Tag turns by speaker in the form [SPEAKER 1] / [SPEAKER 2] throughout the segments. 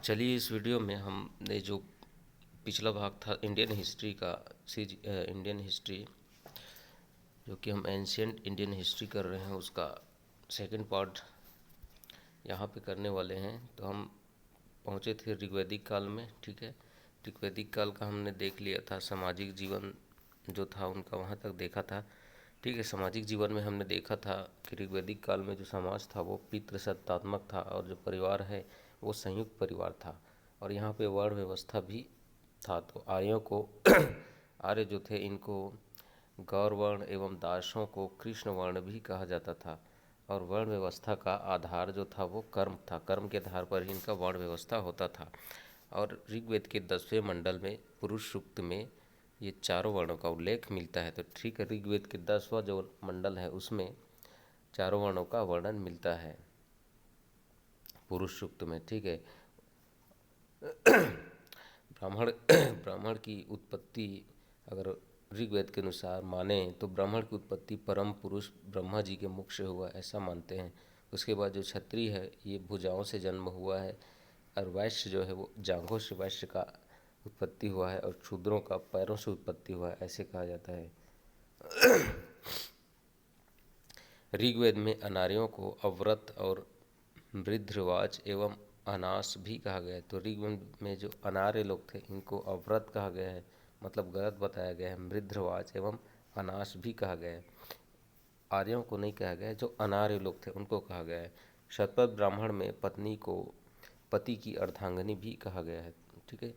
[SPEAKER 1] चलिए इस वीडियो में हमने जो पिछला भाग था इंडियन हिस्ट्री का इंडियन हिस्ट्री जो कि हम एंशियंट इंडियन हिस्ट्री कर रहे हैं उसका सेकंड पार्ट यहाँ पे करने वाले हैं। तो हम पहुँचे थे ऋग्वैदिक काल में। ठीक है, ऋग्वैदिक काल का हमने देख लिया था, सामाजिक जीवन जो था उनका वहाँ तक देखा था। ठीक है, सामाजिक जीवन में हमने देखा था कि ऋग्वैदिक काल में जो समाज था वो पितृसत्तात्मक था और जो परिवार है वो संयुक्त परिवार था और यहाँ पे वर्ण व्यवस्था भी था। तो आर्यों को आर्य जो थे इनको गौर वर्ण एवं दासों को कृष्ण वर्ण भी कहा जाता था और वर्ण व्यवस्था का आधार जो था वो कर्म था। कर्म के आधार पर ही इनका वर्ण व्यवस्था होता था। और ऋग्वेद के 10वें मंडल में पुरुष सूक्त में ये चारों वर्णों का उल्लेख मिलता है। तो ठीक है, ऋग्वेद के 10वां जो मंडल है उसमें चारों वर्णों का वर्णन मिलता है पुरुष सूक्त में। ठीक है, ब्राह्मण ब्राह्मण की उत्पत्ति अगर ऋग्वेद के अनुसार माने तो ब्राह्मण की उत्पत्ति परम पुरुष ब्रह्मा जी के मुख से हुआ ऐसा मानते हैं। उसके बाद जो क्षत्रिय है ये भुजाओं से जन्म हुआ है और वैश्य जो है वो जांघों से वैश्य का उत्पत्ति हुआ है और शूद्रों का पैरों से उत्पत्ति हुआ है ऐसे कहा जाता है। ऋग्वेद में अनार्यों को अव्रत और वृद्धवाच एवं अनास भी कहा गया है। तो ऋग्वेद में जो अनार्य लोग थे इनको अव्रत कहा गया है, मतलब गलत बताया गया है। वृद्धवाच एवं अनास भी कहा गया है, आर्यों को नहीं कहा गया है। जो अनार्य लोग थे उनको कहा गया है। शतपथ ब्राह्मण में पत्नी को पति की अर्धांगिनी भी कहा गया है। ठीक है,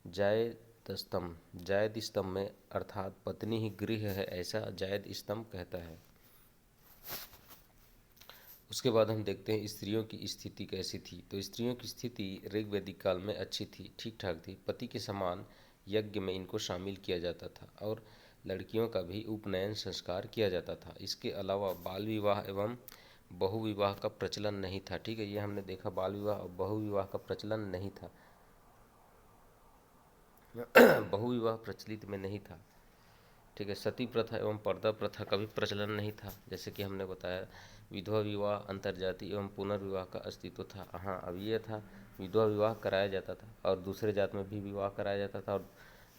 [SPEAKER 1] जायद स्तंभ में अर्थात पत्नी ही गृह है ऐसा जायद स्तंभ कहता है। उसके बाद हम देखते हैं स्त्रियों की स्थिति कैसी थी। तो स्त्रियों की स्थिति ऋग्वैदिक काल में अच्छी थी, ठीक ठाक थी। पति के समान यज्ञ में इनको शामिल किया जाता था और लड़कियों का भी उपनयन संस्कार किया जाता था। इसके अलावा बाल विवाह एवं बहुविवाह का प्रचलन नहीं था। ठीक है, ये हमने देखा, बाल विवाह और बहुविवाह का प्रचलन नहीं था। बहुविवाह प्रचलित में नहीं था। ठीक है, सती प्रथा एवं पर्दा प्रथा का भी प्रचलन नहीं था। जैसे कि हमने बताया विधवा विवाह, अंतर्जातीय एवं पुनर्विवाह का अस्तित्व था। हाँ, अब ये था विधवा विवाह कराया जाता था और दूसरे जात में भी विवाह कराया जाता था और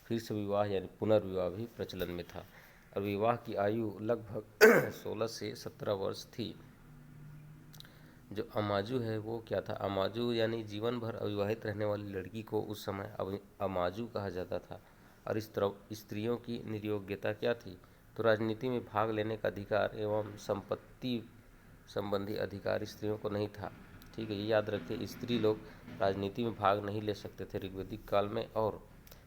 [SPEAKER 1] फिर से विवाह यानी पुनर्विवाह भी प्रचलन में था। और विवाह की आयु लगभग 16 से 17 वर्ष थी। जो अमाजू है वो क्या था? अमाजू यानी जीवन भर अविवाहित रहने वाली लड़की को उस समय अमाजू कहा जाता था। और इस तरह स्त्रियों की निर्योग्यता क्या थी? तो राजनीति में भाग लेने का अधिकार एवं संपत्ति संबंधी अधिकार स्त्रियों को नहीं था। ठीक है, ये याद रखिए, स्त्री लोग राजनीति में भाग नहीं ले सकते थे ऋग्वैदिक काल में और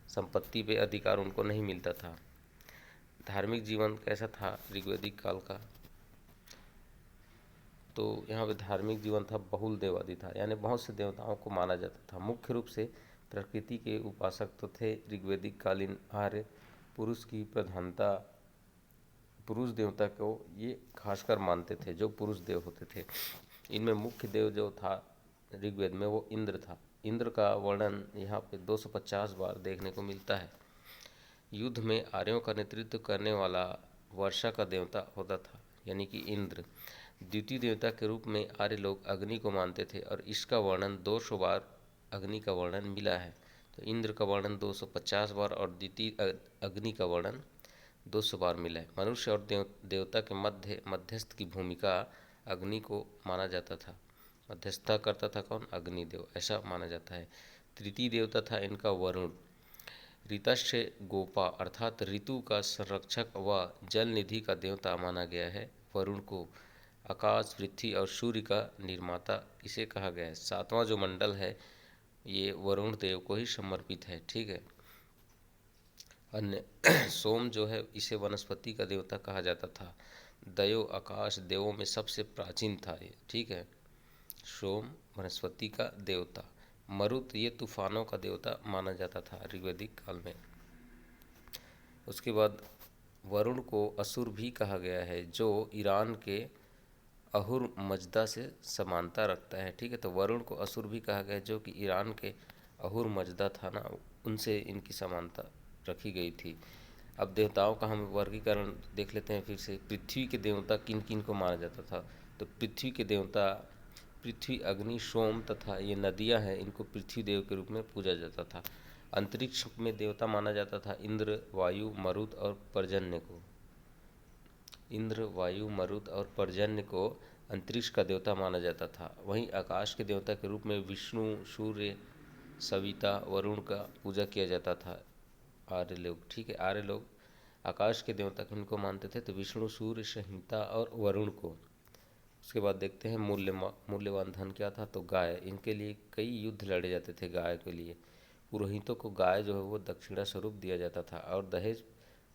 [SPEAKER 1] संपत्ति पे अधिकार उनको नहीं मिलता था। धार्मिक जीवन कैसा था ऋग्वैदिक काल का? तो यहाँ पे धार्मिक जीवन था, बहुल देवादी था, यानी बहुत से देवताओं को माना जाता था। मुख्य रूप से प्रकृति के उपासक तो थे ऋग्वैदिक कालीन आर्य। पुरुष की प्रधानता, पुरुष देवता को ये खासकर मानते थे जो पुरुष देव होते थे। इनमें मुख्य देव जो था ऋग्वेद में वो इंद्र था। इंद्र का वर्णन यहाँ पे 250 बार देखने को मिलता है। युद्ध में आर्यों का नेतृत्व करने वाला वर्षा का देवता होता था, यानी कि इंद्र। द्वितीय देवता के रूप में आर्य लोग अग्नि को मानते थे और इसका वर्णन 200 बार अग्नि का वर्णन मिला है। तो इंद्र का वर्णन 250 बार और द्वितीय अग्नि का वर्णन 200 बार मिला है। मनुष्य और देवता के मध्यस्थ की भूमिका अग्नि को माना जाता था। मध्यस्थता करता था कौन? अग्निदेव, ऐसा माना जाता है। तृतीय देवता था इनका वरुण। ऋतस्य गोपा अर्थात ऋतु का संरक्षक व जल निधि का देवता माना गया है वरुण को। आकाश, पृथ्वी और सूर्य का निर्माता इसे कहा गया है। 7वां जो मंडल है ये वरुण देव को ही समर्पित है। ठीक है, अन्य सोम जो है इसे वनस्पति का देवता कहा जाता था। दयो आकाश देवों में सबसे प्राचीन था ये। ठीक है, सोम वनस्पति का देवता। मरुत ये तूफानों का देवता माना जाता था ऋग्वैदिक काल में। उसके बाद वरुण को असुर भी कहा गया है जो ईरान के अहुर मजदा से समानता रखता है। ठीक है, तो वरुण को असुर भी कहा गया जो कि ईरान के अहुर मजदा था ना, उनसे इनकी समानता रखी गई थी। अब देवताओं का हम वर्गीकरण देख लेते हैं फिर से। पृथ्वी के देवता किन किन को माना जाता था? तो पृथ्वी के देवता पृथ्वी, अग्नि, सोम तथा ये नदियां हैं, इनको पृथ्वी देव के रूप में पूजा जाता था। अंतरिक्ष में देवता माना जाता था इंद्र, वायु, मरुत और पर्जन्य को। इंद्र, वायु, मरुत और पर्जन्य को अंतरिक्ष का देवता माना जाता था। वहीं आकाश के देवता के रूप में विष्णु, सूर्य, सविता, वरुण का पूजा किया जाता था। आर्य लोग, ठीक है, आर्य लोग आकाश के देवता किनको मानते थे, तो विष्णु, सूर्य, संहिता और वरुण को। उसके बाद देखते हैं मूल्यवान धन क्या था, तो गाय। इनके लिए कई युद्ध लड़े जाते थे गाय के लिए। पुरोहितों को गाय जो है वो दक्षिणा स्वरूप दिया जाता था। और दहेज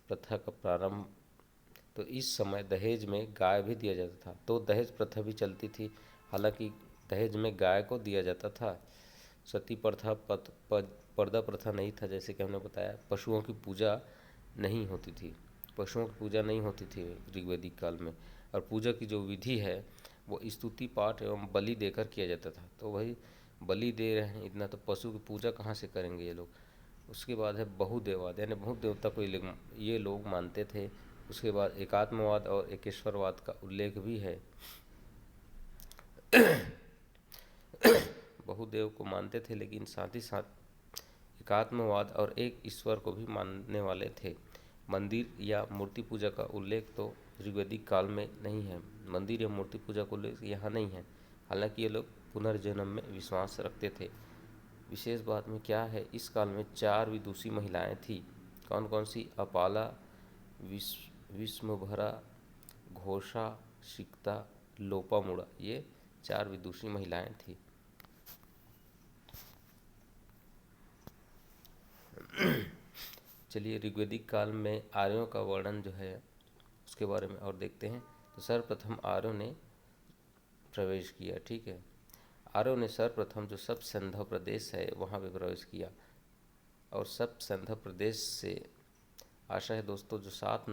[SPEAKER 1] प्रथा का प्रारंभ, तो इस समय दहेज में गाय भी दिया जाता था, तो दहेज प्रथा भी चलती थी। हालांकि दहेज में गाय को दिया जाता था। सती प्रथा, पर्दा प्रथा नहीं था, जैसे कि हमने बताया। पशुओं की पूजा नहीं होती थी, पशुओं की पूजा नहीं होती थी ऋग्वैदिक काल में। और पूजा की जो विधि है वो स्तुति पाठ एवं बलि देकर किया जाता था। तो वही बलि दे रहे हैं इतना, तो पशु की पूजा कहाँ से करेंगे ये लोग। उसके बाद है बहुदेववाद, यानी बहुत देवता को ये लोग मानते थे। उसके बाद एकात्मवाद और एकेश्वरवाद का उल्लेख भी है। बहुदेव को मानते थे, लेकिन साथ ही साथ एकात्मवाद और एक ईश्वर को भी मानने वाले थे। मंदिर या मूर्ति पूजा का उल्लेख तो ऋग्वैदिक काल में नहीं है। मंदिर या मूर्ति पूजा का उल्लेख यहाँ नहीं है। हालांकि ये लोग पुनर्जन्म में विश्वास रखते थे। विशेष बात में क्या है, इस काल में 4 विदुषी महिलाएं थी। कौन कौन सी? अपाला, विश्वभरा, घोषा, सिक्ता, लोपामुड़ा, ये 4 विदुषी महिलाएं थी। चलिए ऋग्वैदिक काल में आर्यों का वर्णन जो है उसके बारे में और देखते हैं। तो सर्वप्रथम आर्यों ने प्रवेश किया, ठीक है। आर्यों ने सर्वप्रथम जो सब संधव प्रदेश है वहाँ पे प्रवेश किया। और सब संधव प्रदेश से आशा है दोस्तों, जो 7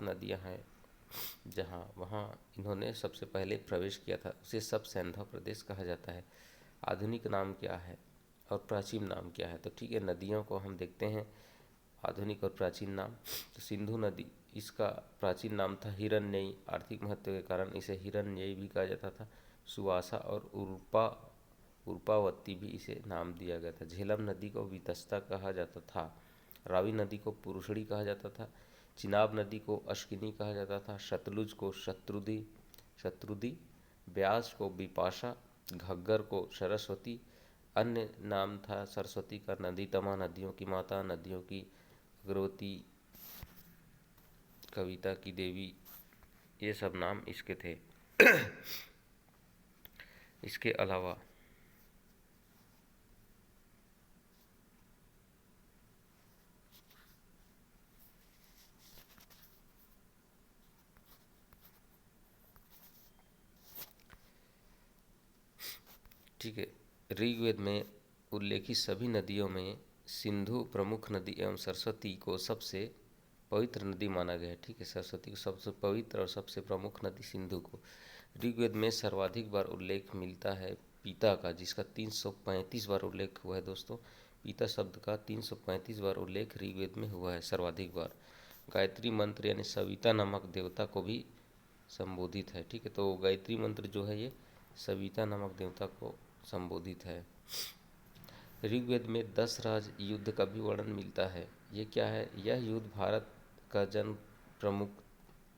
[SPEAKER 1] नदियाँ हैं जहाँ, वहाँ इन्होंने सबसे पहले प्रवेश किया था, उसे सब संधव प्रदेश कहा जाता है। आधुनिक नाम क्या है और प्राचीन नाम क्या है? तो ठीक है, नदियों को हम देखते हैं, आधुनिक और प्राचीन नाम। तो सिंधु नदी, इसका प्राचीन नाम था हिरण्ययी। आर्थिक महत्व के कारण इसे हिरण्ययी भी कहा जाता था। सुवासा और उर्पावती भी इसे नाम दिया गया था। झेलम नदी को वितस्ता कहा जाता था। रावी नदी को पुरुषड़ी कहा जाता था। चिनाब नदी को अश्किनी कहा जाता था। सतलुज को शत्रुदी, ब्यास को विपाशा, घग्गर को सरस्वती। अन्य नाम था सरस्वती का नदीतमा, नदियों की माता, नदियों की अग्रवती, कविता की देवी, ये सब नाम इसके थे। इसके अलावा ठीक है, ऋग्वेद में उल्लेखित सभी नदियों में सिंधु प्रमुख नदी एवं सरस्वती को सबसे पवित्र नदी माना गया है। ठीक है, सरस्वती को सबसे पवित्र और सबसे प्रमुख नदी सिंधु को। ऋग्वेद में सर्वाधिक बार उल्लेख मिलता है पिता का, जिसका 335 बार उल्लेख हुआ है दोस्तों। पिता शब्द का 335 बार उल्लेख ऋग्वेद में हुआ है, सर्वाधिक बार। गायत्री मंत्र यानी सविता नामक देवता को भी संबोधित है। ठीक है, तो गायत्री मंत्र जो है ये सविता नामक देवता को संबोधित है। ऋग्वेद में 10 राज युद्ध का भी वर्णन मिलता है। ये क्या है? यह युद्ध भारत का जन प्रमुख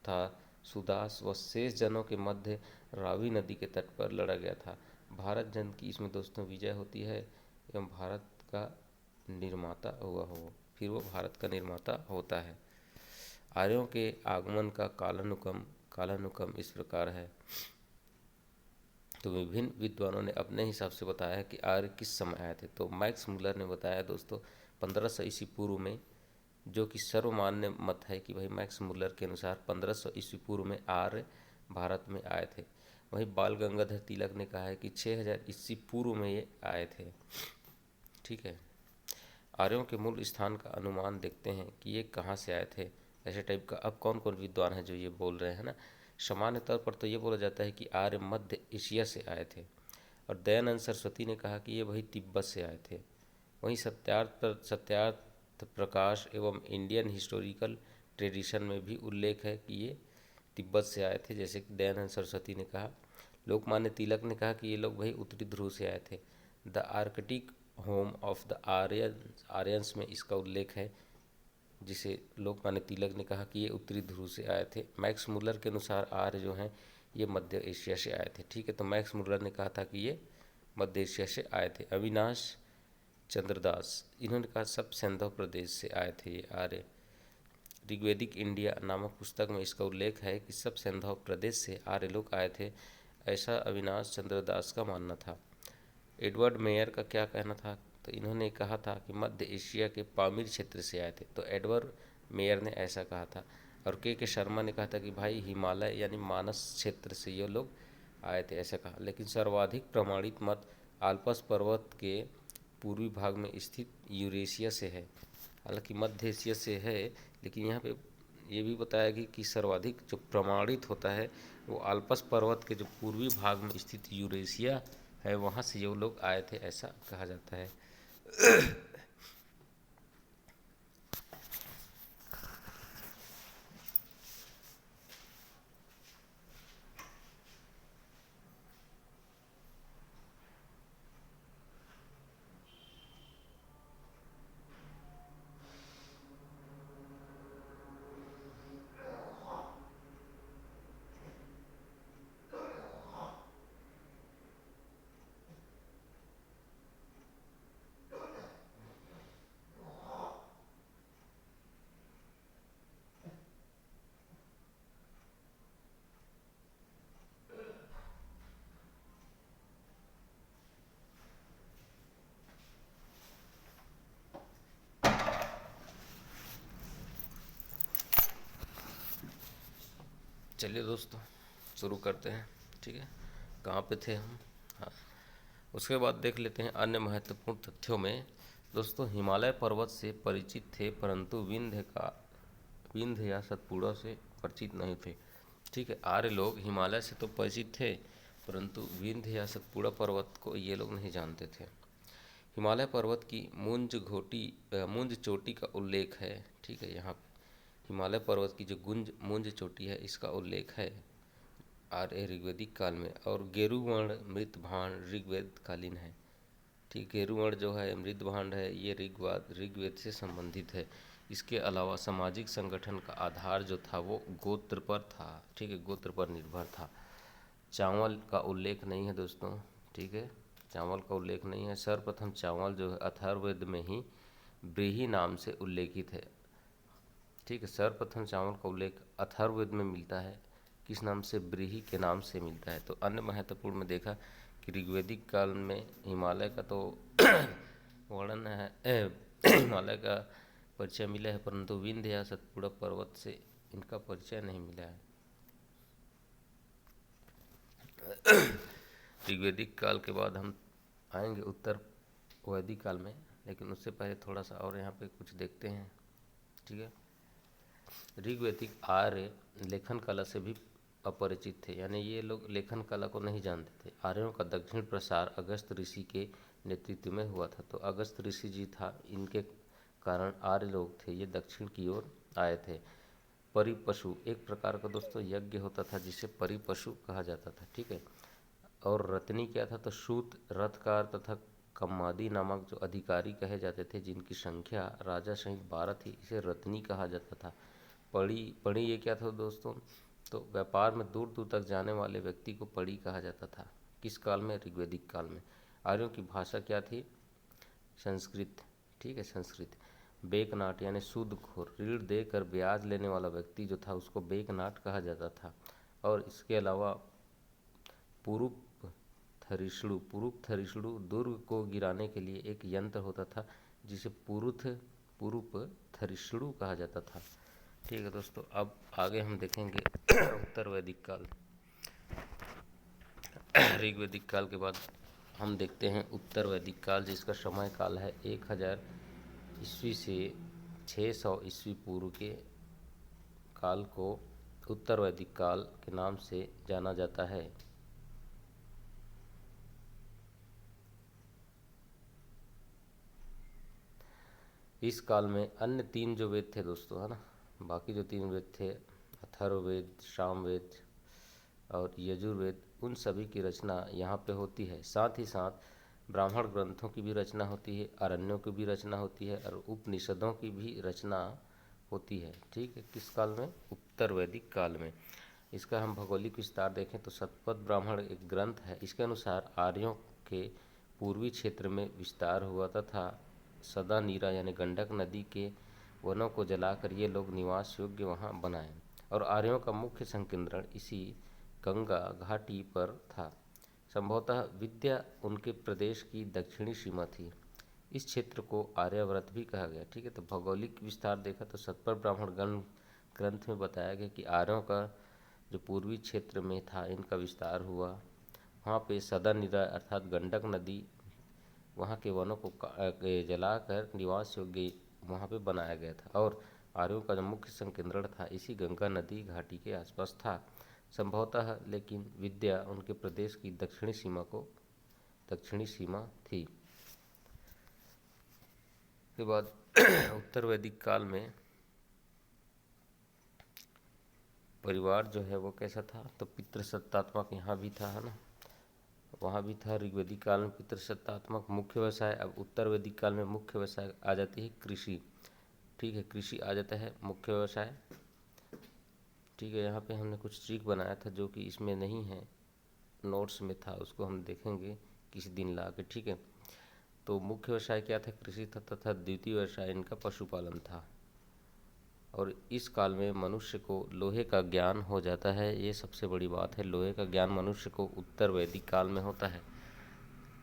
[SPEAKER 1] था सुदास व शेष जनों के मध्य रावी नदी के तट पर लड़ा गया था। भारत जन की इसमें दोस्तों विजय होती है एवं भारत का निर्माता हुआ हो, फिर वो भारत का निर्माता होता है। आर्यों के आगमन का कालानुक्रम इस प्रकार है। तो विभिन्न विद्वानों ने अपने हिसाब से बताया है कि आर्य किस समय आए थे। तो मैक्स मुलर ने बताया दोस्तों 1500 ईस्वी पूर्व में, जो कि सर्वमान्य मत है कि भाई मैक्स मुलर के अनुसार 1500 ईस्वी पूर्व में आर्य भारत में आए थे। वहीं बाल गंगाधर तिलक ने कहा है कि 6000 ईस्वी पूर्व में ये आए थे। ठीक है, आर्यों के मूल स्थान का अनुमान देखते हैं कि ये कहाँ से आए थे, ऐसे टाइप का। अब कौन कौन विद्वान है जो ये बोल रहे हैं ना, सामान्य तौर पर तो ये बोला जाता है कि आर्य मध्य एशिया से आए थे। और दयानंद सरस्वती ने कहा कि ये वही तिब्बत से आए थे। वहीं सत्यार्थ प्रकाश एवं इंडियन हिस्टोरिकल ट्रेडिशन में भी उल्लेख है कि ये तिब्बत से आए थे, जैसे कि दयानंद सरस्वती ने कहा। लोकमान्य तिलक ने कहा कि ये लोग भाई उत्तरी ध्रुव से आए थे। The Arctic home of the Aryans में इसका उल्लेख है, जिसे लोकमान्य तिलक ने कहा कि ये उत्तरी ध्रुव से आए थे। मैक्स मुलर के अनुसार आर्य जो हैं ये मध्य एशिया से आए थे। ठीक है, तो मैक्स मुलर ने कहा था कि ये मध्य एशिया से आए थे। अविनाश चंद्र दास, इन्होंने कहा सब सिंधु प्रदेश से आए थे ये आर्य। ऋग्वेदिक इंडिया नामक पुस्तक में इसका उल्लेख है कि सब सिंधु प्रदेश से आर्य लोग आए थे, ऐसा अविनाश चंद्र दास का मानना था। एडवर्ड मेयर का क्या कहना था, तो इन्होंने कहा था कि मध्य एशिया के पामीर क्षेत्र से आए थे, तो एडवर्ड मेयर ने ऐसा कहा था। और के शर्मा ने कहा था कि भाई हिमालय यानी मानस क्षेत्र से ये लोग आए थे, ऐसा कहा। लेकिन सर्वाधिक प्रमाणित मत आल्पस पर्वत के पूर्वी भाग में स्थित यूरेशिया से है। हालांकि मध्य एशिया से है, लेकिन यहाँ पे ये भी बताया गया कि सर्वाधिक जो प्रमाणित होता है वो आल्पस पर्वत के जो पूर्वी भाग में स्थित यूरेशिया है, वहाँ से ये लोग आए थे, ऐसा कहा जाता है। चलिए दोस्तों शुरू करते हैं। ठीक है, कहाँ पे थे हम? हाँ, उसके बाद देख लेते हैं अन्य महत्वपूर्ण तथ्यों में। दोस्तों हिमालय पर्वत से परिचित थे, परंतु विंध्य या सतपुड़ा से परिचित नहीं थे। ठीक है, आर्य लोग हिमालय से तो परिचित थे, परंतु विंध्य या सतपुड़ा पर्वत को ये लोग नहीं जानते थे। हिमालय पर्वत की मुंज चोटी का उल्लेख है। ठीक है, यहाँ हिमालय पर्वत की जो मुंज चोटी है इसका उल्लेख है आर्य ऋग्वेदिक काल में। और गेरुवर्ण मृतभांड ऋग्वेद कालीन है। ठीक, गेरुवर्ण जो है मृतभांड है, ये ऋग्वेद से संबंधित है। इसके अलावा सामाजिक संगठन का आधार जो था वो गोत्र पर था। ठीक है, गोत्र पर निर्भर था। चावल का उल्लेख नहीं है दोस्तों। ठीक है, चावल का उल्लेख नहीं है। सर्वप्रथम चावल जो है अथर्ववेद में ही ब्रीही नाम से उल्लेखित है। ठीक है, सर्वप्रथम चावल का उल्लेख अथर्ववेद में मिलता है, किस नाम से? ब्रीही के नाम से मिलता है। तो अन्य महत्वपूर्ण में देखा कि ऋग्वेदिक काल में हिमालय का तो वर्णन है, हिमालय का परिचय मिला है, परंतु विंध्य या सतपुड़ा पर्वत से इनका परिचय नहीं मिला है। ऋग्वेदिक काल के बाद हम आएंगे उत्तर वैदिक काल में, लेकिन उससे पहले थोड़ा सा और यहाँ पे कुछ देखते हैं। ठीक है, ऋग्वैदिक आर्य लेखन कला से भी अपरिचित थे, यानी ये लोग लेखन कला को नहीं जानते थे। आर्यों का दक्षिण प्रसार अगस्त ऋषि के नेतृत्व में हुआ था। तो अगस्त ऋषि जी था, इनके कारण आर्य लोग थे ये दक्षिण की ओर आए थे। परिपशु एक प्रकार का दोस्तों यज्ञ होता था जिसे परिपशु कहा जाता था। ठीक है, और रत्नी क्या था? तो सूत, रथकार तथा कम्मादी नामक जो अधिकारी कहे जाते थे, जिनकी संख्या राजा सहित 12 थी, इसे रत्नी कहा जाता था। पड़ी ये क्या था दोस्तों? तो व्यापार में दूर दूर तक जाने वाले व्यक्ति को पड़ी कहा जाता था। किस काल में? ऋग्वेदिक काल में। आर्यों की भाषा क्या थी? संस्कृत। ठीक है, संस्कृत। बेकनाट यानी सूदखोर, ऋण देकर ब्याज लेने वाला व्यक्ति जो था उसको बेकनाट कहा जाता था। और इसके अलावा पुरुप थरिष्णु दुर्ग को गिराने के लिए एक यंत्र होता था जिसे पुरुप थरिष्णु कहा जाता था। ठीक है दोस्तों, अब आगे हम देखेंगे उत्तर वैदिक काल। ऋग्वेदिक काल के बाद हम देखते हैं उत्तर वैदिक काल, जिसका समय काल है 1000 ईस्वी से 600 ईस्वी पूर्व के काल को उत्तर वैदिक काल के नाम से जाना जाता है। इस काल में अन्य 3 जो वेद थे दोस्तों, है ना, बाकी जो 3 वेद थे अथर्ववेद, सामवेद और यजुर्वेद, उन सभी की रचना यहाँ पे होती है। साथ ही साथ ब्राह्मण ग्रंथों की भी रचना होती है, अरण्यों की भी रचना होती है और उपनिषदों की भी रचना होती है। ठीक है, किस काल में? उत्तर वैदिक काल में। इसका हम भौगोलिक विस्तार देखें तो शतपथ ब्राह्मण एक ग्रंथ है। इसके अनुसार आर्यों के पूर्वी क्षेत्र में विस्तार हुआ तथा सदा नीरा यानी गंडक नदी के वनों को जलाकर ये लोग निवास योग्य वहाँ बनाए और आर्यों का मुख्य संकेंद्रण इसी गंगा घाटी पर था। संभवतः विद्या उनके प्रदेश की दक्षिणी सीमा थी। इस क्षेत्र को आर्यावर्त भी कहा गया। ठीक है, तो भौगोलिक विस्तार देखा तो शतपथ ब्राह्मण ग्रंथ में बताया गया कि आर्यों का जो पूर्वी क्षेत्र में था इनका विस्तार हुआ। वहाँ पे सदा निरा अर्थात गंडक नदी वहाँ के वनों को जलाकर निवास योग्य वहाँ पे बनाया गया था और आर्यों का जो मुख्य संकेंद्रण था इसी गंगा नदी घाटी के आसपास था संभवतः, लेकिन विद्या उनके प्रदेश की दक्षिणी सीमा थी। के बाद उत्तर वैदिक काल में परिवार जो है वो कैसा था? तो पितृसत्तात्मक यहाँ भी था, है ना, वहाँ भी था। ऋग्वैदिक काल में पितृसत्तात्मक मुख्य व्यवसाय। अब उत्तर वैदिक काल में मुख्य व्यवसाय आ जाती है कृषि। ठीक है, कृषि आ जाता है मुख्य व्यवसाय। ठीक है, यहाँ पे हमने कुछ ट्रिक बनाया था जो कि इसमें नहीं है, नोट्स में था, उसको हम देखेंगे किसी दिन ला के। ठीक है, तो मुख्य व्यवसाय क्या था? कृषि था तथा द्वितीय व्यवसाय इनका पशुपालन था। और इस काल में मनुष्य को लोहे का ज्ञान हो जाता है, ये सबसे बड़ी बात है। लोहे का ज्ञान मनुष्य को उत्तर वैदिक काल में होता है।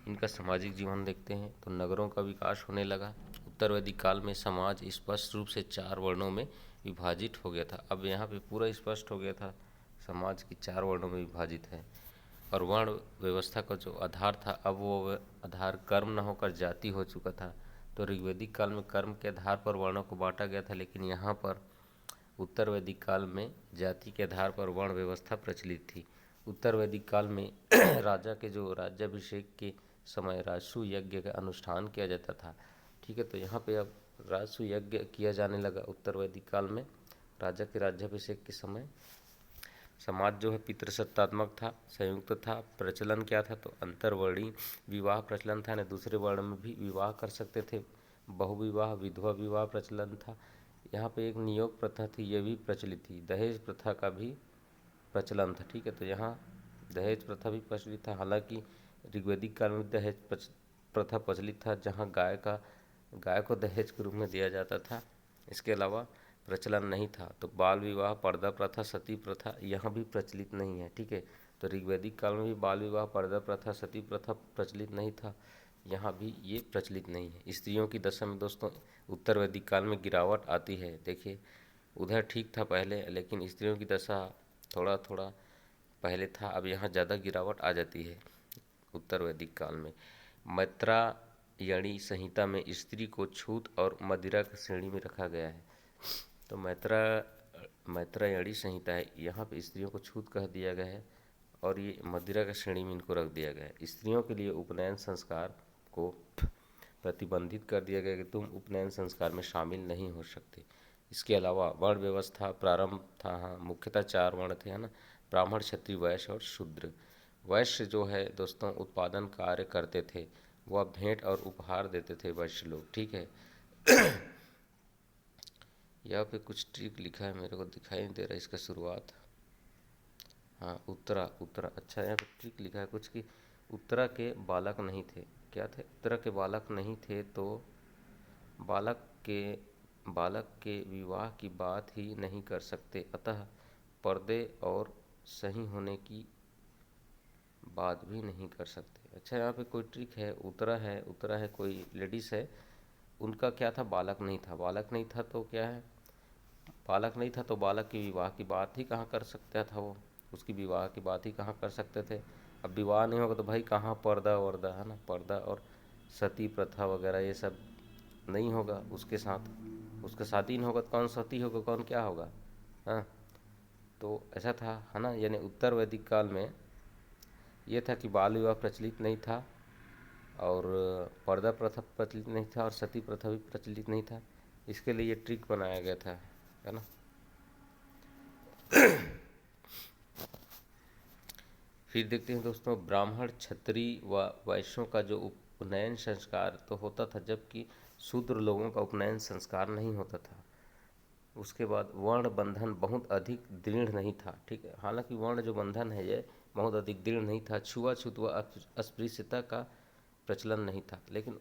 [SPEAKER 1] इनका सामाजिक जीवन देखते हैं तो नगरों का विकास होने लगा। उत्तर वैदिक काल में समाज स्पष्ट रूप से 4 वर्णों में विभाजित हो गया था। अब यहाँ पे पूरा स्पष्ट हो गया था, समाज की 4 वर्णों में विभाजित है। और वर्ण व्यवस्था का जो आधार था अब वो आधार कर्म न होकर जाति हो चुका था। तो ऋग्वैदिक काल में कर्म के आधार पर वर्णों को बांटा गया था, लेकिन यहाँ पर उत्तर वैदिक काल में जाति के आधार पर वर्ण व्यवस्था प्रचलित थी। उत्तर वैदिक काल में राजा के जो राज्याभिषेक के समय राजसू यज्ञ का अनुष्ठान किया जाता था। ठीक है, तो यहाँ पे अब राजसू यज्ञ किया जाने लगा उत्तर वैदिक काल में। राजा के राज्याभिषेक के समय समाज जो है पितृसत्तात्मक था, संयुक्त था। प्रचलन क्या था? तो अंतर्वर्णीय विवाह प्रचलन था, न दूसरे वर्ण में भी विवाह कर सकते थे। बहुविवाह विधवा विवाह प्रचलन था। यहाँ पे एक नियोग प्रथा थी, ये भी प्रचलित थी। दहेज प्रथा का भी प्रचलन था। ठीक है, तो यहाँ दहेज प्रथा भी प्रचलित था। हालांकि ऋग्वैदिक काल में दहेज प्रथा प्रचलित था, जहाँ गाय को दहेज के रूप में दिया जाता था। इसके अलावा प्रचलन नहीं था। तो बाल विवाह, पर्दा प्रथा, सती प्रथा यहाँ भी प्रचलित नहीं है। ठीक है, तो ऋग्वैदिक काल में भी बाल विवाह, पर्दा प्रथा, सती प्रथा प्रचलित नहीं था, यहाँ भी ये प्रचलित नहीं है। स्त्रियों की दशा में दोस्तों उत्तर वैदिक काल में गिरावट आती है। देखिए, उधर ठीक था पहले, लेकिन स्त्रियों की दशा थोड़ा थोड़ा पहले था, अब यहाँ ज़्यादा गिरावट आ जाती है उत्तर वैदिक काल में। मैत्रायणी संहिता में स्त्री को छूत और मदिरा की श्रेणी में रखा गया है। तो मैत्रायणी संहिता है, यहाँ पे स्त्रियों को छूत कह दिया गया है और ये मदिरा की श्रेणी में इनको रख दिया गया है। स्त्रियों के लिए उपनयन संस्कार को प्रतिबंधित कर दिया गया कि तुम उपनयन संस्कार में शामिल नहीं हो सकते। इसके अलावा वर्ण व्यवस्था प्रारंभ था। हाँ, मुख्यतः 4 वर्ण थे, है ना, ब्राह्मण, क्षत्रिय, वैश्य और शूद्र। वैश्य जो है दोस्तों उत्पादन कार्य करते थे, वह भेंट और उपहार देते थे वैश्य लोग। ठीक है, यहाँ पे कुछ ट्रिक लिखा है, मेरे को दिखाई नहीं दे रहा इसका शुरुआत। हाँ, उत्तरा। अच्छा, यहाँ पे ट्रिक लिखा है कुछ कि उत्तरा के बालक नहीं थे। क्या थे? उत्तरा के बालक नहीं थे, तो बालक के विवाह की बात ही नहीं कर सकते, अतः पर्दे और सही होने की बात भी नहीं कर सकते। अच्छा, यहाँ पे कोई ट्रिक है। उत्तरा है कोई लेडीज़ है, उनका क्या था? बालक नहीं था तो क्या है? बालक नहीं था तो बालक के विवाह की बात ही कहाँ कर सकता था वो? उसकी विवाह की बात ही कहाँ कर सकते थे? अब विवाह नहीं होगा तो भाई कहाँ पर्दा वर्दा, है ना, पर्दा और सती प्रथा वगैरह ये सब नहीं होगा उसके साथ। उसका शादी नहीं होगा तो कौन सती होगा, कौन क्या होगा? हाँ, तो ऐसा था, है ना। यानी उत्तर वैदिक काल में ये था कि बाल विवाह प्रचलित नहीं था और पर्दा प्रथा प्रचलित नहीं था और सती प्रथा भी प्रचलित नहीं था। इसके लिए ये ट्रिक बनाया गया था, है ना। फिर देखते हैं दोस्तों, ब्राह्मण, क्षत्रिय व वैश्यों का जो उपनयन संस्कार तो होता था, जबकि शूद्र लोगों का उपनयन संस्कार नहीं होता था। उसके बाद वर्ण बंधन बहुत अधिक दृढ़ नहीं था। ठीक है, हालांकि वर्ण जो बंधन है ये बहुत अधिक दृढ़ नहीं था। छुआछूत व अस्पृश्यता का प्रचलन नहीं था। लेकिन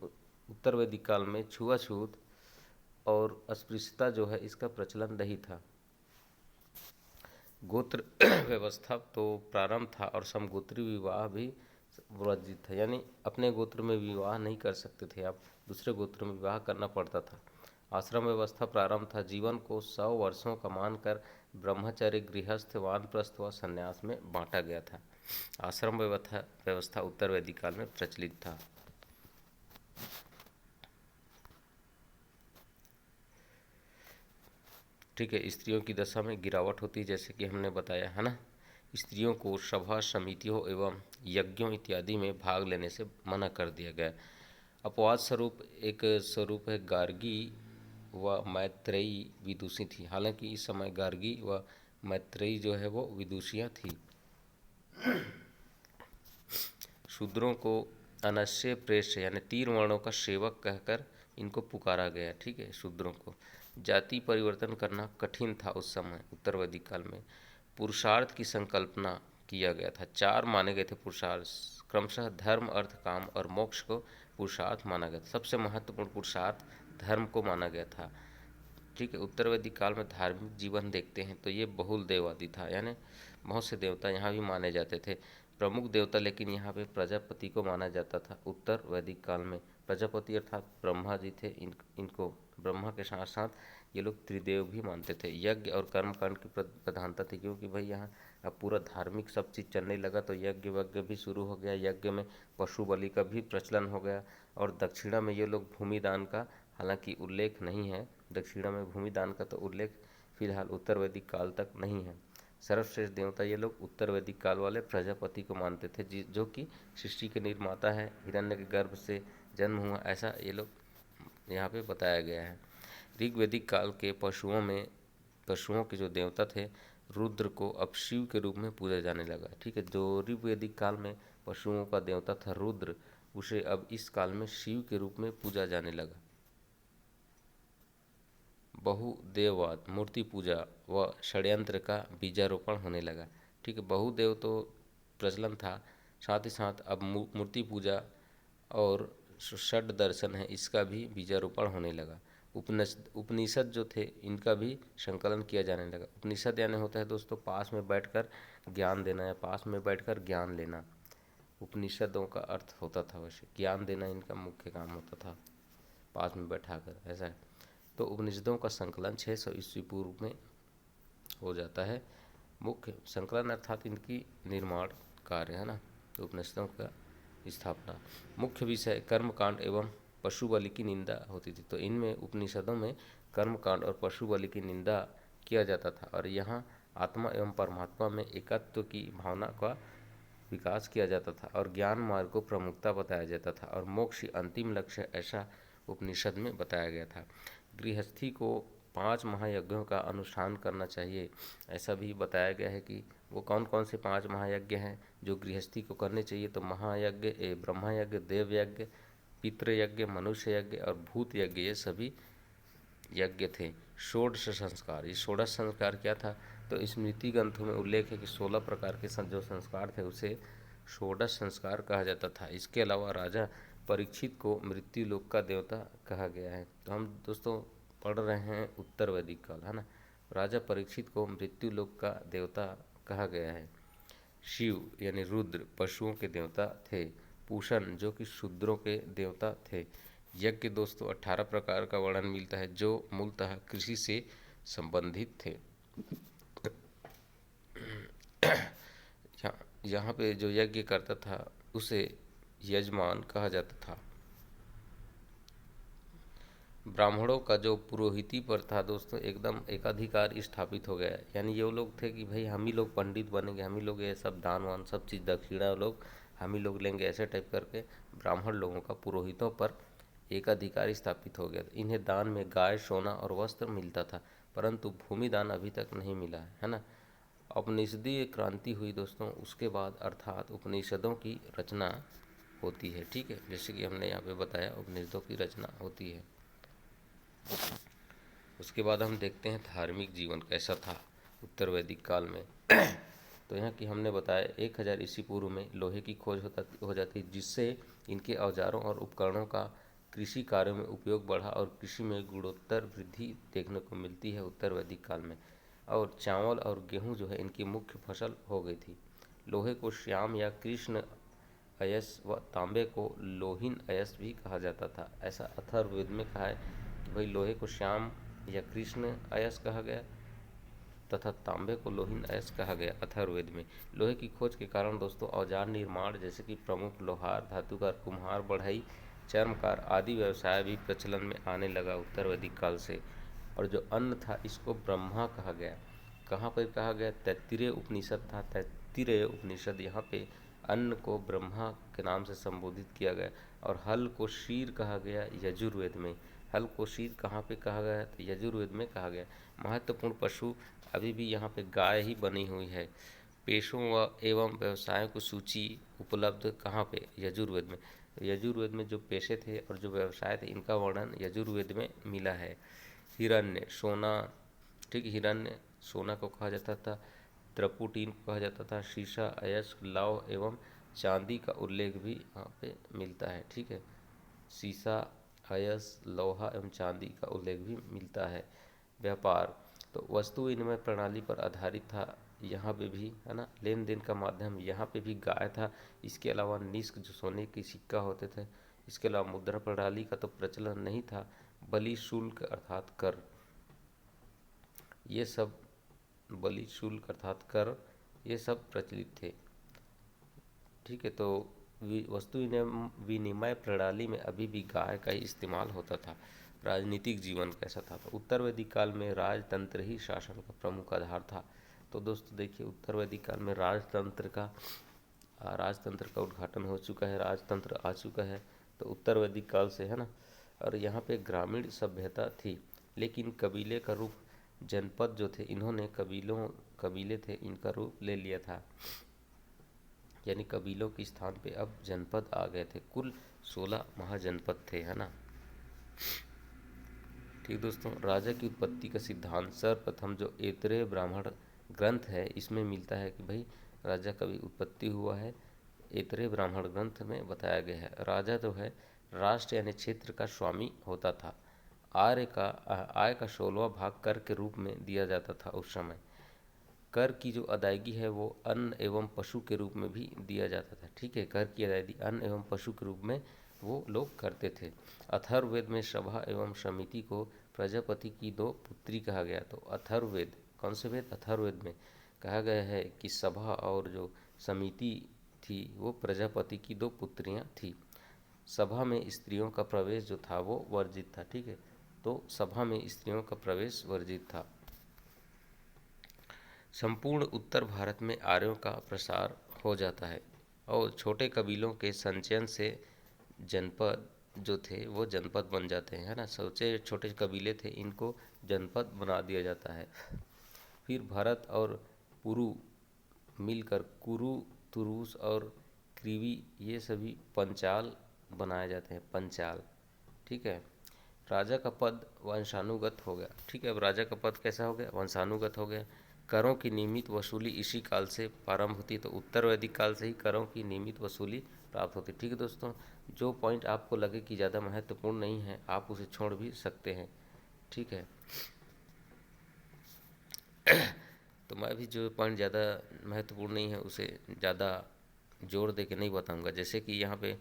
[SPEAKER 1] उत्तर वैदिक काल में छुआछूत और अस्पृश्यता जो है इसका प्रचलन नहीं था। गोत्र व्यवस्था तो प्रारंभ था और समगोत्री विवाह भी वर्जित था, यानी अपने गोत्र में विवाह नहीं कर सकते थे आप, दूसरे गोत्र में विवाह करना पड़ता था। आश्रम व्यवस्था प्रारंभ था। जीवन को 100 वर्षों का मानकर ब्रह्मचर्य, गृहस्थ, वानप्रस्थ व संन्यास में बांटा गया था। आश्रम व्यवस्था उत्तर वैदिक काल में प्रचलित था। ठीक है, स्त्रियों की दशा में गिरावट होती है, जैसे कि हमने बताया है ना। स्त्रियों को सभा, समितियों एवं यज्ञों इत्यादि में भाग लेने से मना कर दिया गया। अपवाद स्वरूप एक स्वरूप है गार्गी व मैत्रेयी विदुषी थी। हालांकि इस समय गार्गी व मैत्रेयी जो है वो विदुषियाँ थी। शूद्रों को अनश्य प्रेष्य यानी 3 वर्णों का सेवक कहकर इनको पुकारा गया। ठीक है, शूद्रों को जाति परिवर्तन करना कठिन था उस समय उत्तर वैदिक काल में। पुरुषार्थ की संकल्पना किया गया था। 4 माने गए थे पुरुषार्थ, क्रमशः धर्म, अर्थ, काम और मोक्ष को पुरुषार्थ माना गया था। सबसे महत्वपूर्ण पुरुषार्थ धर्म को माना गया था। ठीक है, उत्तर वैदिक काल में धार्मिक जीवन देखते हैं तो ये बहुल देववादी था, यानी बहुत से देवता यहाँ भी माने जाते थे। प्रमुख देवता लेकिन यहाँ पे प्रजापति को माना जाता था उत्तर वैदिक काल में। प्रजापति अर्थात ब्रह्मा जी थे। इनको ब्रह्मा के साथ साथ ये लोग त्रिदेव भी मानते थे। यज्ञ और कर्मकांड की प्रधानता थी, क्योंकि भाई यहाँ अब पूरा धार्मिक सब चीज़ चलने लगा तो यज्ञ वज्ञ भी शुरू हो गया। यज्ञ में पशु बलि का भी प्रचलन हो गया। और दक्षिणा में ये लोग भूमि दान का हालांकि उल्लेख नहीं है, दक्षिणा में भूमि दान का तो उल्लेख फिलहाल उत्तर वैदिक काल तक नहीं है। सर्वश्रेष्ठ देवता ये लोग उत्तर वैदिक काल वाले प्रजापति को मानते थे, जो कि सृष्टि के निर्माता है, हिरण्य के गर्भ से जन्म हुआ, ऐसा ये लोग यहाँ पे बताया गया है। ऋग्वैदिक काल के पशुओं के जो देवता थे, रुद्र को अब शिव के रूप में पूजा जाने लगा। ठीक है, जो ऋग्वैदिक काल में पशुओं का देवता था रुद्र, उसे अब इस काल में शिव के रूप में पूजा जाने लगा। बहुदेववाद, मूर्ति पूजा व षड्यंत्र का बीजारोपण होने लगा। ठीक है, बहुदेव तो प्रचलन था, साथ ही साथ अब मूर्ति पूजा और षड दर्शन है इसका भी बीजारोपण होने लगा। उपनिषद जो थे इनका भी संकलन किया जाने लगा। उपनिषद यानी होता है दोस्तों पास में बैठकर ज्ञान देना या पास में बैठकर ज्ञान लेना। उपनिषदों का अर्थ होता था, वैसे ज्ञान देना इनका मुख्य काम होता था, पास में बैठाकर, ऐसा है। तो उपनिषदों का संकलन 600 ईस्वी पूर्व में हो जाता है। मुख्य संकलन अर्थात इनकी निर्माण कार्य है ना, तो उपनिषदों का स्थापना। मुख्य विषय कर्मकांड एवं पशु बलि की निंदा होती थी। तो इनमें उपनिषदों में कर्मकांड और पशु बलि की निंदा किया जाता था, और यहाँ आत्मा एवं परमात्मा में एकत्व की भावना का विकास किया जाता था, और ज्ञान मार्ग को प्रमुखता बताया जाता था, और मोक्ष अंतिम लक्ष्य ऐसा उपनिषद में बताया गया था। गृहस्थी को 5 महायज्ञों का अनुष्ठान करना चाहिए, ऐसा भी बताया गया है कि वो कौन कौन से 5 महायज्ञ हैं जो गृहस्थी को करने चाहिए। तो महायज्ञ, ब्रह्मा यज्ञ, देव यज्ञ, पितृ यज्ञ, मनुष्य यज्ञ और भूत यज्ञ, ये सभी यज्ञ थे। षोडश संस्कार, ये षोडश संस्कार क्या था, तो स्मृति ग्रंथों में उल्लेख है कि 16 प्रकार के जो संस्कार थे उसे षोडश संस्कार कहा जाता था। इसके अलावा राजा परीक्षित को मृत्यु लोक का देवता कहा गया है। तो हम दोस्तों पढ़ रहे हैं उत्तर वैदिक काल, है ना। राजा परीक्षित को मृत्यु लोक का देवता कहा गया है। शिव यानी रुद्र पशुओं के देवता थे। पूषण जो कि शूद्रों के देवता थे। यज्ञ दोस्तों 18 प्रकार का वर्णन मिलता है जो मूलतः कृषि से संबंधित थे। यहाँ पे जो यज्ञ करता था उसे यजमान कहा जाता था। ब्राह्मणों का जो पुरोहिती पर था दोस्तों एकदम एकाधिकार स्थापित हो गया, यानी ये लोग थे कि भाई हम ही लोग पंडित बनेंगे, हम ही लोग ये सब दान वान सब चीज़ दक्षिणा लोग हम ही लोग लेंगे, ऐसे टाइप करके ब्राह्मण लोगों का पुरोहितों पर एकाधिकार स्थापित हो गया। इन्हें दान में गाय, सोना और वस्त्र मिलता था, परंतु भूमि दान अभी तक नहीं मिला है ना। उपनिषदीय क्रांति हुई दोस्तों, उसके बाद अर्थात उपनिषदों की रचना होती है। ठीक है, जैसे कि हमने यहाँ पे बताया उपनिषदों की रचना होती है। उसके बाद हम देखते हैं धार्मिक जीवन कैसा था उत्तर वैदिक काल में। तो यहाँ की हमने बताया 1000 ईस्वी पूर्व में लोहे की खोज हो जाती, जिससे इनके औजारों और उपकरणों का कृषि कार्यों में उपयोग बढ़ा और कृषि में गुणोत्तर वृद्धि देखने को मिलती है उत्तर वैदिक काल में। और चावल और गेहूं जो है इनकी मुख्य फसल हो गई थी। लोहे को श्याम या कृष्ण अयस व तांबे को लोहिन अयस भी कहा जाता था। ऐसा अथर्ववेद में कहा है कि भाई लोहे को श्याम या कृष्ण अयस कहा गया तथा तांबे को लोहिन अयस कहा गया अथर्ववेद में। लोहे की खोज के कारण दोस्तों औजार निर्माण जैसे कि प्रमुख लोहार, धातुकार, कुम्हार, बढ़ई, चर्मकार आदि व्यवसाय भी प्रचलन में आने लगा उत्तर वैदिक काल से। और जो अन्न था इसको ब्रह्मा कहा गया। कहाँ पर कहा गया? तैत्तिरीय उपनिषद था, तैत्तिरीय उपनिषद, यहाँ पे अन्न को ब्रह्मा के नाम से संबोधित किया गया। और हल को शीर कहा गया यजुर्वेद में। हल को शीर कहाँ पे कहा गया? तो यजुर्वेद में कहा गया। महत्वपूर्ण पशु अभी भी यहाँ पे गाय ही बनी हुई है। पेशों व एवं व्यवसायों की सूची उपलब्ध कहाँ पे? यजुर्वेद में। यजुर्वेद में जो पेशे थे और जो व्यवसाय थे इनका वर्णन यजुर्वेद में मिला है। हिरण्य, सोना, ठीक, हिरण्य सोना को कहा जाता था। त्रिपुटीन को कहा जाता था। शीशा, अयस्क, लौह एवं चांदी का उल्लेख भी यहाँ पे मिलता है। ठीक है, शीशा, अयस्क, लोहा एवं चांदी का उल्लेख भी मिलता है। व्यापार तो वस्तु विनिमय प्रणाली पर आधारित था, यहाँ पे भी है ना, लेन देन का माध्यम यहाँ पे भी गाय था। इसके अलावा निष्क जो सोने के सिक्का होते थे, इसके अलावा मुद्रा प्रणाली का तो प्रचलन नहीं था। बलि शुल्क अर्थात कर, ये सब बलि शुल्क अर्थात कर ये सब प्रचलित थे। ठीक है, तो वस्तु विनिमय प्रणाली में अभी भी गाय का ही इस्तेमाल होता था। राजनीतिक जीवन कैसा था? तो उत्तर वैदिक काल में राजतंत्र ही शासन का प्रमुख आधार था। तो दोस्तों देखिए उत्तर वैदिक काल में राजतंत्र का उद्घाटन हो चुका है, राजतंत्र आ चुका है तो उत्तर वैदिक काल से, है ना। और यहाँ पे ग्रामीण सभ्यता थी, लेकिन कबीले का रूप, जनपद जो थे इन्होंने कबीले थे इनका रूप ले लिया था, यानी कबीलों के स्थान पे अब जनपद आ गए थे। कुल 16 महाजनपद थे, है ना। ठीक दोस्तों, राजा की उत्पत्ति का सिद्धांत सर्वप्रथम जो ऐतरेय ब्राह्मण ग्रंथ है इसमें मिलता है कि भाई राजा का भी उत्पत्ति हुआ है। ऐतरेय ब्राह्मण ग्रंथ में बताया गया है राजा जो है राष्ट्र यानी क्षेत्र का स्वामी होता था। आय का 16वां भाग कर के रूप में दिया जाता था उस समय। कर की जो अदायगी है वो अन्न एवं पशु के रूप में भी दिया जाता था। ठीक है, कर की अदायगी अन्न एवं पशु के रूप में वो लोग करते थे। अथर्ववेद में सभा एवं समिति को प्रजापति की 2 पुत्री कहा गया। तो अथर्ववेद, कौन से वेद? अथर्ववेद में कहा गया है कि सभा और जो समिति थी वो प्रजापति की 2 पुत्रियां थी। सभा में स्त्रियों का प्रवेश जो था वो वर्जित था। ठीक है, तो सभा में स्त्रियों का प्रवेश वर्जित था। संपूर्ण उत्तर भारत में आर्यों का प्रसार हो जाता है और छोटे कबीलों के संचयन से जनपद जो थे वो जनपद बन जाते हैं, है ना। सोचे छोटे कबीले थे इनको जनपद बना दिया जाता है। फिर भरत और पुरु मिलकर कुरु, तुरुस और क्रीवी ये सभी पंचाल बनाए जाते हैं, पंचाल। ठीक है, राजा का पद वंशानुगत हो गया। ठीक है, अब राजा का पद कैसा हो गया? वंशानुगत हो गया। करों की नियमित वसूली इसी काल से प्रारंभ होती है। तो उत्तर वैदिक काल से ही करों की नियमित वसूली प्राप्त होती है। ठीक है दोस्तों, जो पॉइंट आपको लगे कि ज़्यादा महत्वपूर्ण नहीं है आप उसे छोड़ भी सकते हैं। ठीक है, तो मैं भी जो पॉइंट ज़्यादा महत्वपूर्ण नहीं है उसे ज़्यादा जोर दे के नहीं बताऊँगा। जैसे कि यहाँ पे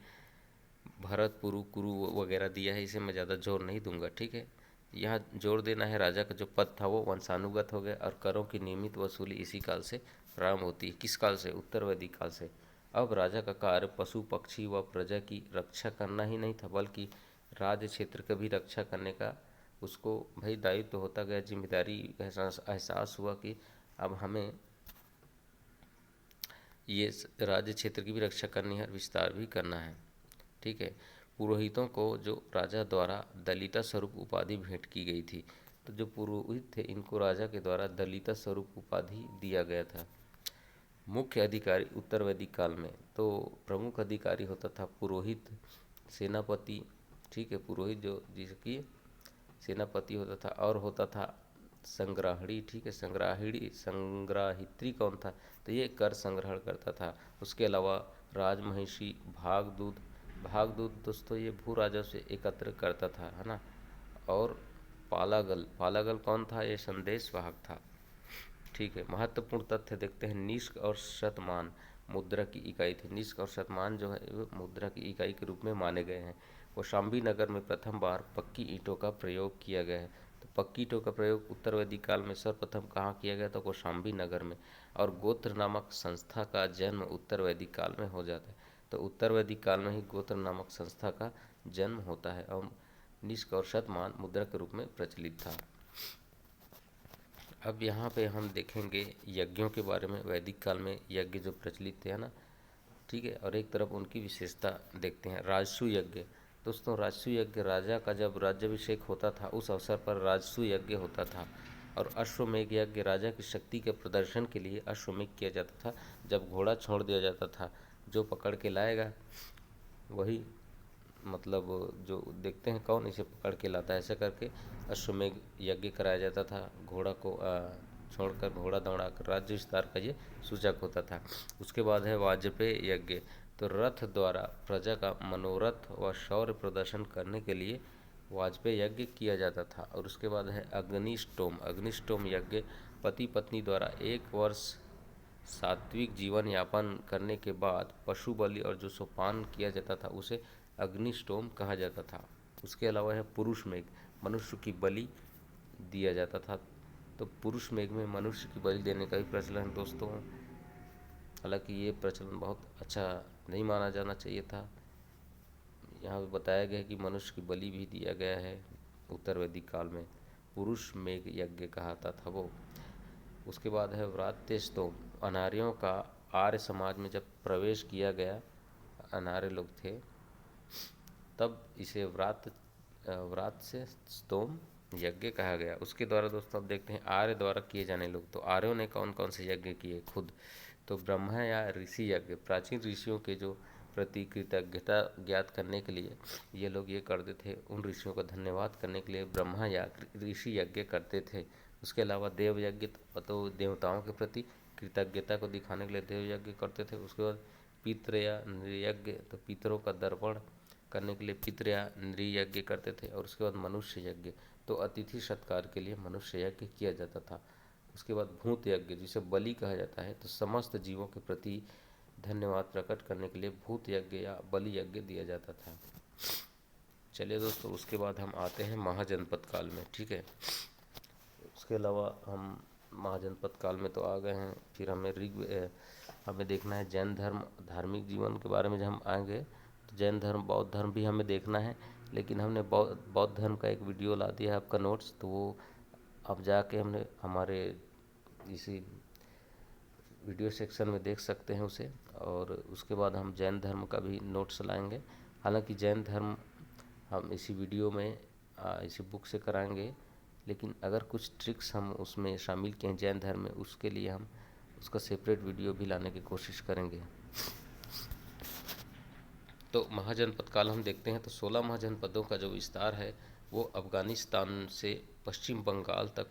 [SPEAKER 1] भरत, पुरु, कुरु वगैरह दिया है, इसे मैं ज़्यादा जोर नहीं दूंगा। ठीक है, यहाँ जोर देना है राजा का जो पद था वो वंशानुगत हो गया और करों की नियमित वसूली इसी काल से प्रारंभ होती है। किस काल से? उत्तर वैदिक काल से। अब राजा का कार्य पशु पक्षी व प्रजा की रक्षा करना ही नहीं था, बल्कि राज्य क्षेत्र की भी रक्षा करने का उसको भाई दायित्व तो होता गया, जिम्मेदारी एहसास हुआ कि अब हमें ये राज्य क्षेत्र की भी रक्षा करनी है और विस्तार भी करना है। ठीक है, पुरोहितों को जो राजा द्वारा दलिता स्वरूप उपाधि भेंट की गई थी। तो जो पुरोहित थे इनको राजा के द्वारा दलिता स्वरूप उपाधि दिया गया था। मुख्य अधिकारी उत्तर वैदिक काल में, तो प्रमुख अधिकारी होता था पुरोहित, सेनापति, ठीक है, पुरोहित जो जिसकी सेनापति होता था, और होता था संग्राहणी, ठीक है, संग्राहित्री कौन था, तो ये कर संग्रहण करता था। उसके अलावा राजमहिषी, भागदूत दोस्तों ये भू राजस्व से एकत्र करता था, है ना। और पालागल कौन था, ये संदेश वाहक था, ठीक है। महत्वपूर्ण तथ्य देखते हैं, निष्क और शतमान मुद्रा की इकाई थी। निष्क और शतमान जो है वो मुद्रा की इकाई के रूप में माने गए हैं। कौशाम्बी नगर में प्रथम बार पक्की ईंटों का प्रयोग किया गया है। तो पक्की ईंटों का प्रयोग उत्तर वैदिक काल में सर्वप्रथम कहाँ किया गया, तो कौशाम्बी नगर में। और गोत्र नामक संस्था का जन्म उत्तर वैदिक काल में हो जाता है। तो उत्तर वैदिक काल में ही गोत्र नामक संस्था का जन्म होता है और निष्क और शतमान मुद्रा के रूप में प्रचलित था। अब यहाँ पे हम देखेंगे यज्ञों के बारे में। वैदिक काल में यज्ञ जो प्रचलित थे, है ना, ठीक है। और एक तरफ उनकी विशेषता देखते हैं। राजसू यज्ञ दोस्तों, राजसू यज्ञ राजा का जब राज्याभिषेक होता था उस अवसर पर राजसू यज्ञ होता था। और अश्वमेध यज्ञ राजा की शक्ति के प्रदर्शन के लिए अश्वमेध किया जाता था। जब घोड़ा छोड़ दिया जाता था, जो पकड़ के लाएगा वही, मतलब जो देखते हैं कौन इसे पकड़ के लाता है, ऐसा करके अश्वमेध यज्ञ कराया जाता था। घोड़ा को छोड़कर, घोड़ा दौड़ाकर राज्य विस्तार का ये सूचक होता था। उसके बाद है वाजपेय यज्ञ। तो रथ द्वारा प्रजा का मनोरथ व शौर्य प्रदर्शन करने के लिए वाजपेय यज्ञ किया जाता था। और उसके बाद है अग्निष्टोम यज्ञ। पति पत्नी द्वारा 1 वर्ष सात्विक जीवन यापन करने के बाद पशु बलि और जो सोपान किया जाता था उसे अग्निष्टोम कहा जाता था। उसके अलावा है पुरुष मेघ, मनुष्य की बलि दिया जाता था। तो पुरुष मेघ में मनुष्य की बलि देने का भी प्रचलन है दोस्तों। हालांकि ये प्रचलन बहुत अच्छा नहीं माना जाना चाहिए था। यहाँ पे बताया गया है कि मनुष्य की बलि भी दिया गया है उत्तर वैदिक काल में। पुरुष मेघ यज्ञ कहता था वो। उसके बाद है व्रात्यस्तोम। अनार्यों का आर्य समाज में जब प्रवेश किया गया, अनार्य लोग थे, तब इसे व्रात से स्तोम यज्ञ कहा गया। उसके द्वारा दोस्तों अब देखते हैं आर्य द्वारा किए जाने लोग। तो आर्यों ने कौन कौन से यज्ञ किए खुद, तो ब्रह्मा या ऋषि यज्ञ। प्राचीन ऋषियों के जो प्रति कृतज्ञता ज्ञात करने के लिए ये लोग ये करते थे, उन ऋषियों का धन्यवाद करने के लिए ब्रह्मा या ऋषि यज्ञ करते थे। उसके अलावा देव यज्ञ, तो देवताओं के प्रति कृतज्ञता को दिखाने के लिए देव यज्ञ करते थे। उसके बाद पितृ या नृयज्ञ, तो पितरों का दर्पण करने के लिए पितृ या नृयज्ञ करते थे। और उसके बाद मनुष्य यज्ञ, तो अतिथि सत्कार के लिए मनुष्य यज्ञ किया जाता था। उसके बाद भूत यज्ञ, जिसे बलि कहा जाता है, तो समस्त जीवों के प्रति धन्यवाद प्रकट करने के लिए भूत यज्ञ या बलि यज्ञ दिया जाता था। चलिए दोस्तों, उसके बाद हम आते हैं महाजनपद काल में, ठीक है। उसके अलावा हम महाजनपद काल में तो आ गए हैं, फिर हमें देखना है जैन धर्म, धार्मिक जीवन के बारे में जब हम आएंगे तो जैन धर्म, बौद्ध धर्म भी हमें देखना है। लेकिन हमने बौद्ध धर्म का एक वीडियो ला दिया है आपका नोट्स, तो वो अब जाके हमने हमारे इसी वीडियो सेक्शन में देख सकते हैं उसे। और उसके बाद हम जैन धर्म का भी नोट्स लाएंगे। हालांकि जैन धर्म हम इसी वीडियो में इसी बुक से कराएंगे, लेकिन अगर कुछ ट्रिक्स हम उसमें शामिल किए हैं जैन धर्म में, उसके लिए हम उसका सेपरेट वीडियो भी लाने की कोशिश करेंगे। तो महाजनपद काल हम देखते हैं तो 16 महाजनपदों का जो विस्तार है वो अफगानिस्तान से पश्चिम बंगाल तक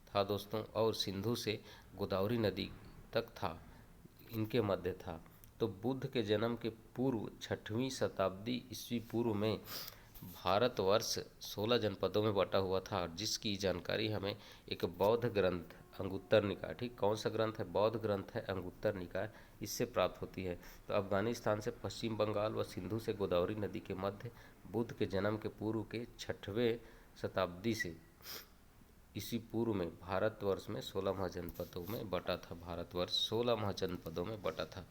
[SPEAKER 1] था दोस्तों, और सिंधु से गोदावरी नदी तक था, इनके मध्य था। तो बुद्ध के जन्म के पूर्व 6वीं शताब्दी ईस्वी पूर्व में भारतवर्ष 16 जनपदों में बटा हुआ था, जिसकी जानकारी हमें एक बौद्ध ग्रंथ अंगुत्तर निकाय, ठीक, कौन सा ग्रंथ है, बौद्ध ग्रंथ है अंगुत्तर निकाय, इससे प्राप्त होती है। तो अफगानिस्तान से पश्चिम बंगाल व सिंधु से गोदावरी नदी के मध्य बुद्ध के जन्म के पूर्व के 6वें शताब्दी से इसी पूर्व में भारतवर्ष में 16 महाजनपदों में बटा था। भारतवर्ष 16 महाजनपदों में बटा था,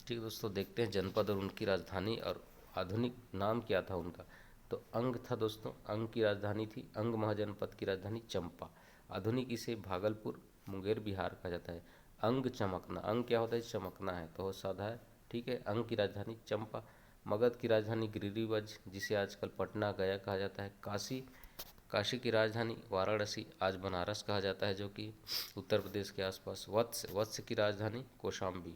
[SPEAKER 1] ठीक दोस्तों। देखते हैं जनपद और उनकी राजधानी और आधुनिक नाम क्या था उनका। तो अंग था दोस्तों, अंग की राजधानी थी। अंग महाजनपद की राजधानी चंपा, आधुनिक इसे भागलपुर मुंगेर बिहार कहा जाता है। अंग चमकना, अंग क्या होता है, चमकना है, तो साधा है, ठीक है। अंग की राजधानी चंपा। मगध की राजधानी गिरिवज, जिसे आजकल पटना गया कहा जाता है। काशी काशी की राजधानी वाराणसी, आज बनारस कहा जाता है, जो कि उत्तर प्रदेश के आसपास। वत्स की राजधानी कौशाम्बी।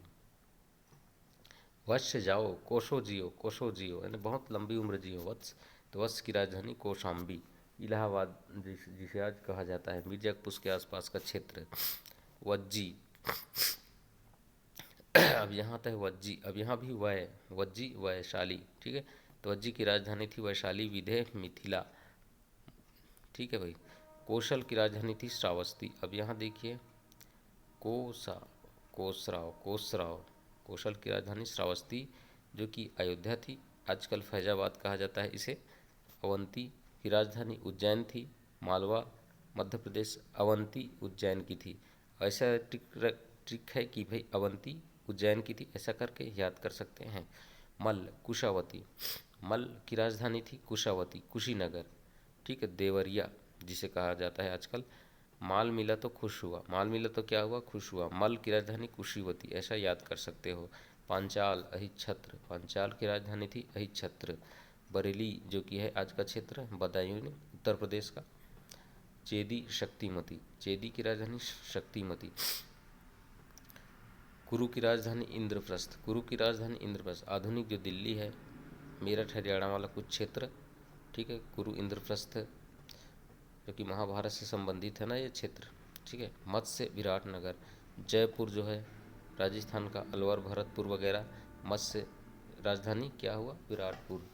[SPEAKER 1] वत्स जाओ कोशो जियो, यानी बहुत लंबी उम्र जियो वत्स। तो वत्स की राजधानी कौशाम्बी। इलाहाबाद, जिसे आज कहा जाता है मिर्जापुर के आसपास का क्षेत्र। वज्जी अब यहाँ आता है वज्जी। अब यहाँ भी वज्जी वैशाली, ठीक है। तो वज्जी की राजधानी थी वैशाली, विधेय मिथिला, ठीक है भाई। कौशल की राजधानी थी श्रावस्ती। अब यहाँ देखिए कोसा कोसराव। कौशल की राजधानी श्रावस्ती, जो कि अयोध्या थी, आजकल फैजाबाद कहा जाता है इसे। अवंती की राजधानी उज्जैन थी। मालवा मध्य प्रदेश, अवंती उज्जैन की थी। ऐसा ट्रिक है कि भाई अवंती उज्जैन की थी, ऐसा करके याद कर सकते हैं। मल्ल कुशावती, मल्ल की राजधानी थी कुशावती, कुशीनगर, ठीक है। देवरिया जिसे कहा जाता है आजकल। माल मिला तो खुश हुआ, माल मिला तो क्या हुआ, खुश हुआ। मल्ल की राजधानी कुशीवती, ऐसा याद कर सकते हो। पांचाल अहिच्छत्र, पांचाल की राजधानी थी अहिच्छत्र। बरेली जो कि है आज का क्षेत्र बदायूं उत्तर प्रदेश का। चेदी शक्तिमती, चेदी की राजधानी शक्तिमती। कुरु की राजधानी इंद्रप्रस्थ, कुरु की राजधानी इंद्रप्रस्थ। आधुनिक जो दिल्ली है, मेरठ हरियाणा वाला कुछ क्षेत्र, ठीक है। कुरु इंद्रप्रस्थ, जो कि महाभारत से संबंधित है ना ये क्षेत्र, ठीक है। मत्स्य विराटनगर। जयपुर जो है राजस्थान का, अलवर भरतपुर वगैरह। मत्स्य राजधानी क्या हुआ, विराटपुर।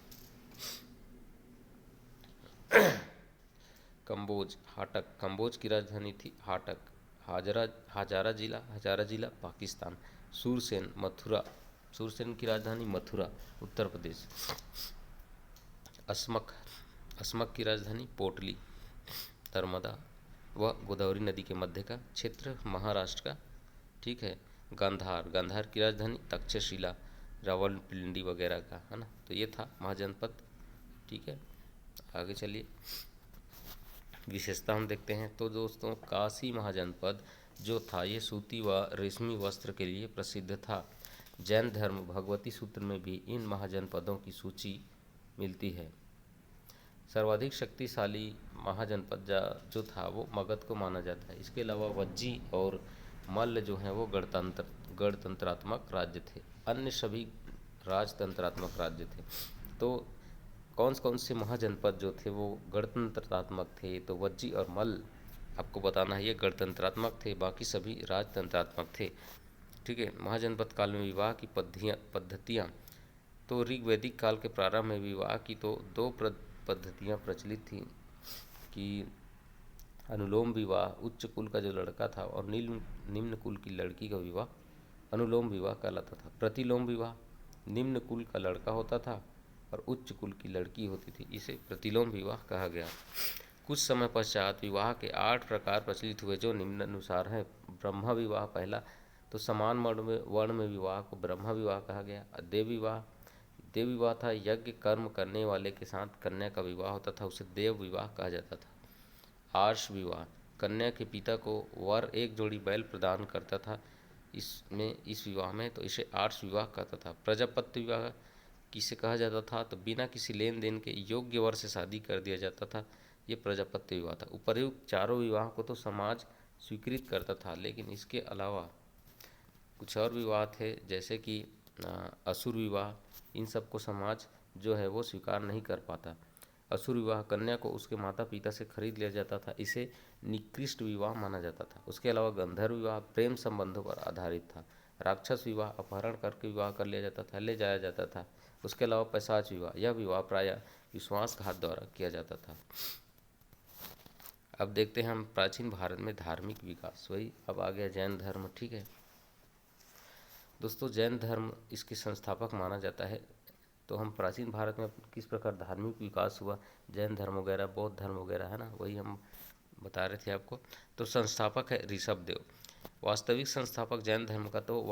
[SPEAKER 1] कंबोज हाटक, कंबोज की राजधानी थी हाटक। हजारा जिला पाकिस्तान। सूरसेन मथुरा, सूरसेन की राजधानी मथुरा उत्तर प्रदेश। असमक की राजधानी पोटली, नर्मदा व गोदावरी नदी के मध्य का क्षेत्र महाराष्ट्र का, ठीक है। गांधार की राजधानी तक्षशिला, रावलपिंडी वगैरह का, है ना। तो ये था महाजनपद, ठीक है। आगे चलिए विशेषता हम देखते हैं। तो दोस्तों काशी महाजनपद जो था ये सूती व रेशमी वस्त्र के लिए प्रसिद्ध था। जैन धर्म भगवती सूत्र में भी इन महाजनपदों की सूची मिलती है। सर्वाधिक शक्तिशाली महाजनपद जो था वो मगध को माना जाता है। इसके अलावा वज्जी और मल्ल जो हैं वो गणतंत्रात्मक राज्य थे, अन्य सभी राजतंत्रात्मक राज्य थे। तो कौन से महाजनपद जो थे वो गणतंत्रात्मक थे, तो वज्जी और मल्ल आपको बताना है ये गणतंत्रात्मक थे, बाकी सभी राजतंत्रात्मक थे, ठीक है। महाजनपद काल में विवाह की पद्धतियाँ, तो ऋग्वैदिक काल के प्रारंभ में विवाह की तो दो पद्धतियाँ प्रचलित थीं कि अनुलोम विवाह, उच्च कुल का जो लड़का था, और निम्न कुल की लड़की का विवाह अनुलोम विवाह कहलाता था। प्रतिलोम विवाह, निम्न कुल का लड़का होता था और उच्च कुल की लड़की होती थी, इसे प्रतिलोम विवाह कहा गया। कुछ समय पश्चात विवाह के 8 प्रकार प्रचलित हुए जो निम्नानुसार हैं। ब्रह्म विवाह पहला, तो समान वर्ण में विवाह को ब्रह्म विवाह कहा गया। देव विवाह था, यज्ञ कर्म करने वाले के साथ कन्या का विवाह होता था, उसे देव विवाह कहा जाता था। आर्ष विवाह, कन्या के पिता को वर एक जोड़ी बैल प्रदान करता था इस विवाह में, तो इसे आर्ष विवाह कहता था। प्रजापत्य विवाह किसे कहा जाता था, तो बिना किसी लेन देन के योग्य वर से शादी कर दिया जाता था, ये प्रजापत्य विवाह था। उपर्युक्त चारों विवाह को तो समाज स्वीकृत करता था, लेकिन इसके अलावा कुछ और विवाह थे जैसे कि असुर विवाह, इन सब को समाज जो है वो स्वीकार नहीं कर पाता। असुर विवाह, कन्या को उसके माता पिता से खरीद लिया जाता था, इसे निकृष्ट विवाह माना जाता था। उसके अलावा गंधर्व विवाह प्रेम संबंधों पर आधारित था। राक्षस विवाह, अपहरण करके विवाह कर लिया जाता था, ले जाया जाता था। उसके अलावा पैशाच विवाह, यह विवाह प्रायः विश्वासघात द्वारा किया जाता था। अब देखते हैं हम प्राचीन भारत में धार्मिक विकास, वही अब आ गया जैन धर्म, ठीक है दोस्तों। जैन धर्म इसके संस्थापक माना जाता है। तो हम प्राचीन भारत में किस प्रकार धार्मिक विकास हुआ, जैन धर्म वगैरह, बौद्ध धर्म वगैरह, है ना, वही हम बता रहे थे आपको। तो संस्थापक है ऋषभ देव। वास्तविक संस्थापक जैन धर्म का तो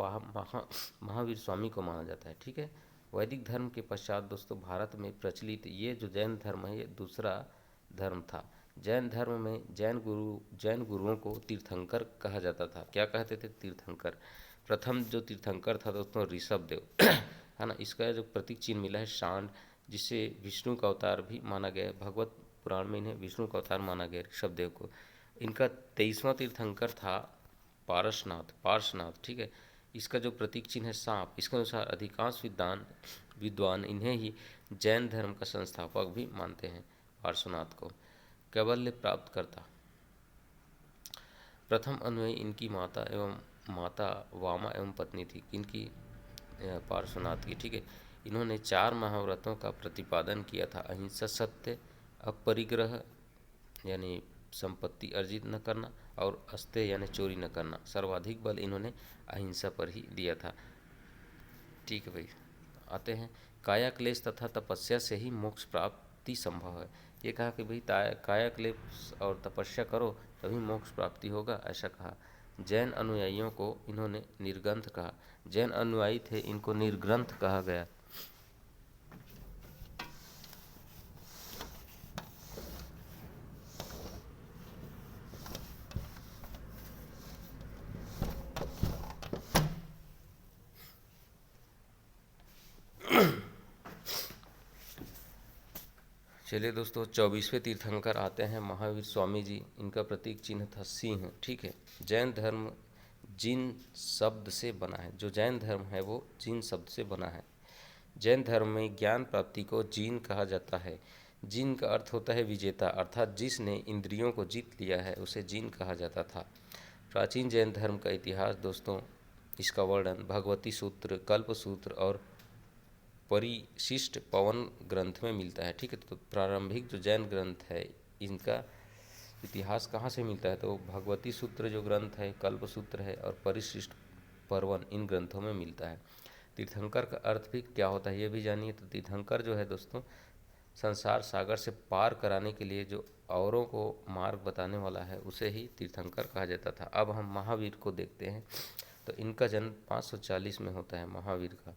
[SPEAKER 1] महावीर स्वामी को माना जाता है, ठीक है। वैदिक धर्म के पश्चात दोस्तों भारत में प्रचलित ये जो जैन धर्म है ये दूसरा धर्म था। जैन धर्म में जैन गुरुओं को तीर्थंकर कहा जाता था। क्या कहते थे, तीर्थंकर। प्रथम जो तीर्थंकर था दोस्तों ऋषभ देव है ना। इसका जो प्रतीक चिन्ह मिला है सांड, जिसे विष्णु का अवतार भी माना गया है। भगवत पुराण में इन्हें विष्णु का अवतार माना गया, ऋषभदेव को। इनका 23वां तीर्थंकर था पार्श्वनाथ, ठीक है। इसका जो प्रतीक चिन्ह है सांप, इसके अनुसार अधिकांश विद्वान इन्हें ही जैन धर्म का संस्थापक भी मानते हैं, पार्श्वनाथ को। कैवल्य प्राप्त करता प्रथम अनुयायी इनकी माता वामा एवं पत्नी थी, इनकी पार्श्वनाथ की, ठीक है। इन्होंने 4 महाव्रतों का प्रतिपादन किया था: अहिंसा, सत्य, अपरिग्रह यानी संपत्ति अर्जित न करना, और अस्तेय यानी चोरी न करना। सर्वाधिक बल इन्होंने अहिंसा पर ही दिया था, ठीक है भाई। आते हैं, काया क्लेश तथा तपस्या से ही मोक्ष प्राप्ति संभव है। ये कहा कि भाई काया क्लेश और तपस्या करो तभी मोक्ष प्राप्ति होगा, ऐसा कहा। जैन अनुयायियों को इन्होंने निर्ग्रंथ कहा। जैन अनुयायी थे, इनको निर्ग्रंथ कहा गया। चलिए दोस्तों, 24वें तीर्थंकर आते हैं महावीर स्वामी जी। इनका प्रतीक चिन्ह था सिंह, ठीक है। जैन धर्म जिन शब्द से बना है, जो जैन धर्म है वो जिन शब्द से बना है। जैन धर्म में ज्ञान प्राप्ति को जिन कहा जाता है। जिन का अर्थ होता है विजेता, अर्थात जिसने इंद्रियों को जीत लिया है उसे जिन कहा जाता था। प्राचीन जैन धर्म का इतिहास दोस्तों, इसका वर्णन भगवती सूत्र, कल्प सूत्र और परिशिष्ट पवन ग्रंथ में मिलता है, ठीक है। तो प्रारंभिक जो जैन ग्रंथ है, इनका इतिहास कहाँ से मिलता है? तो भगवती सूत्र जो ग्रंथ है, कल्प सूत्र है और परिशिष्ट पर्वन, इन ग्रंथों में मिलता है। तीर्थंकर का अर्थ भी क्या होता है ये भी जानिए। तो तीर्थंकर जो है दोस्तों, संसार सागर से पार कराने के लिए जो औरों को मार्ग बताने वाला है, उसे ही तीर्थंकर कहा जाता था। अब हम महावीर को देखते हैं। तो इनका जन्म 540 में होता है, महावीर का।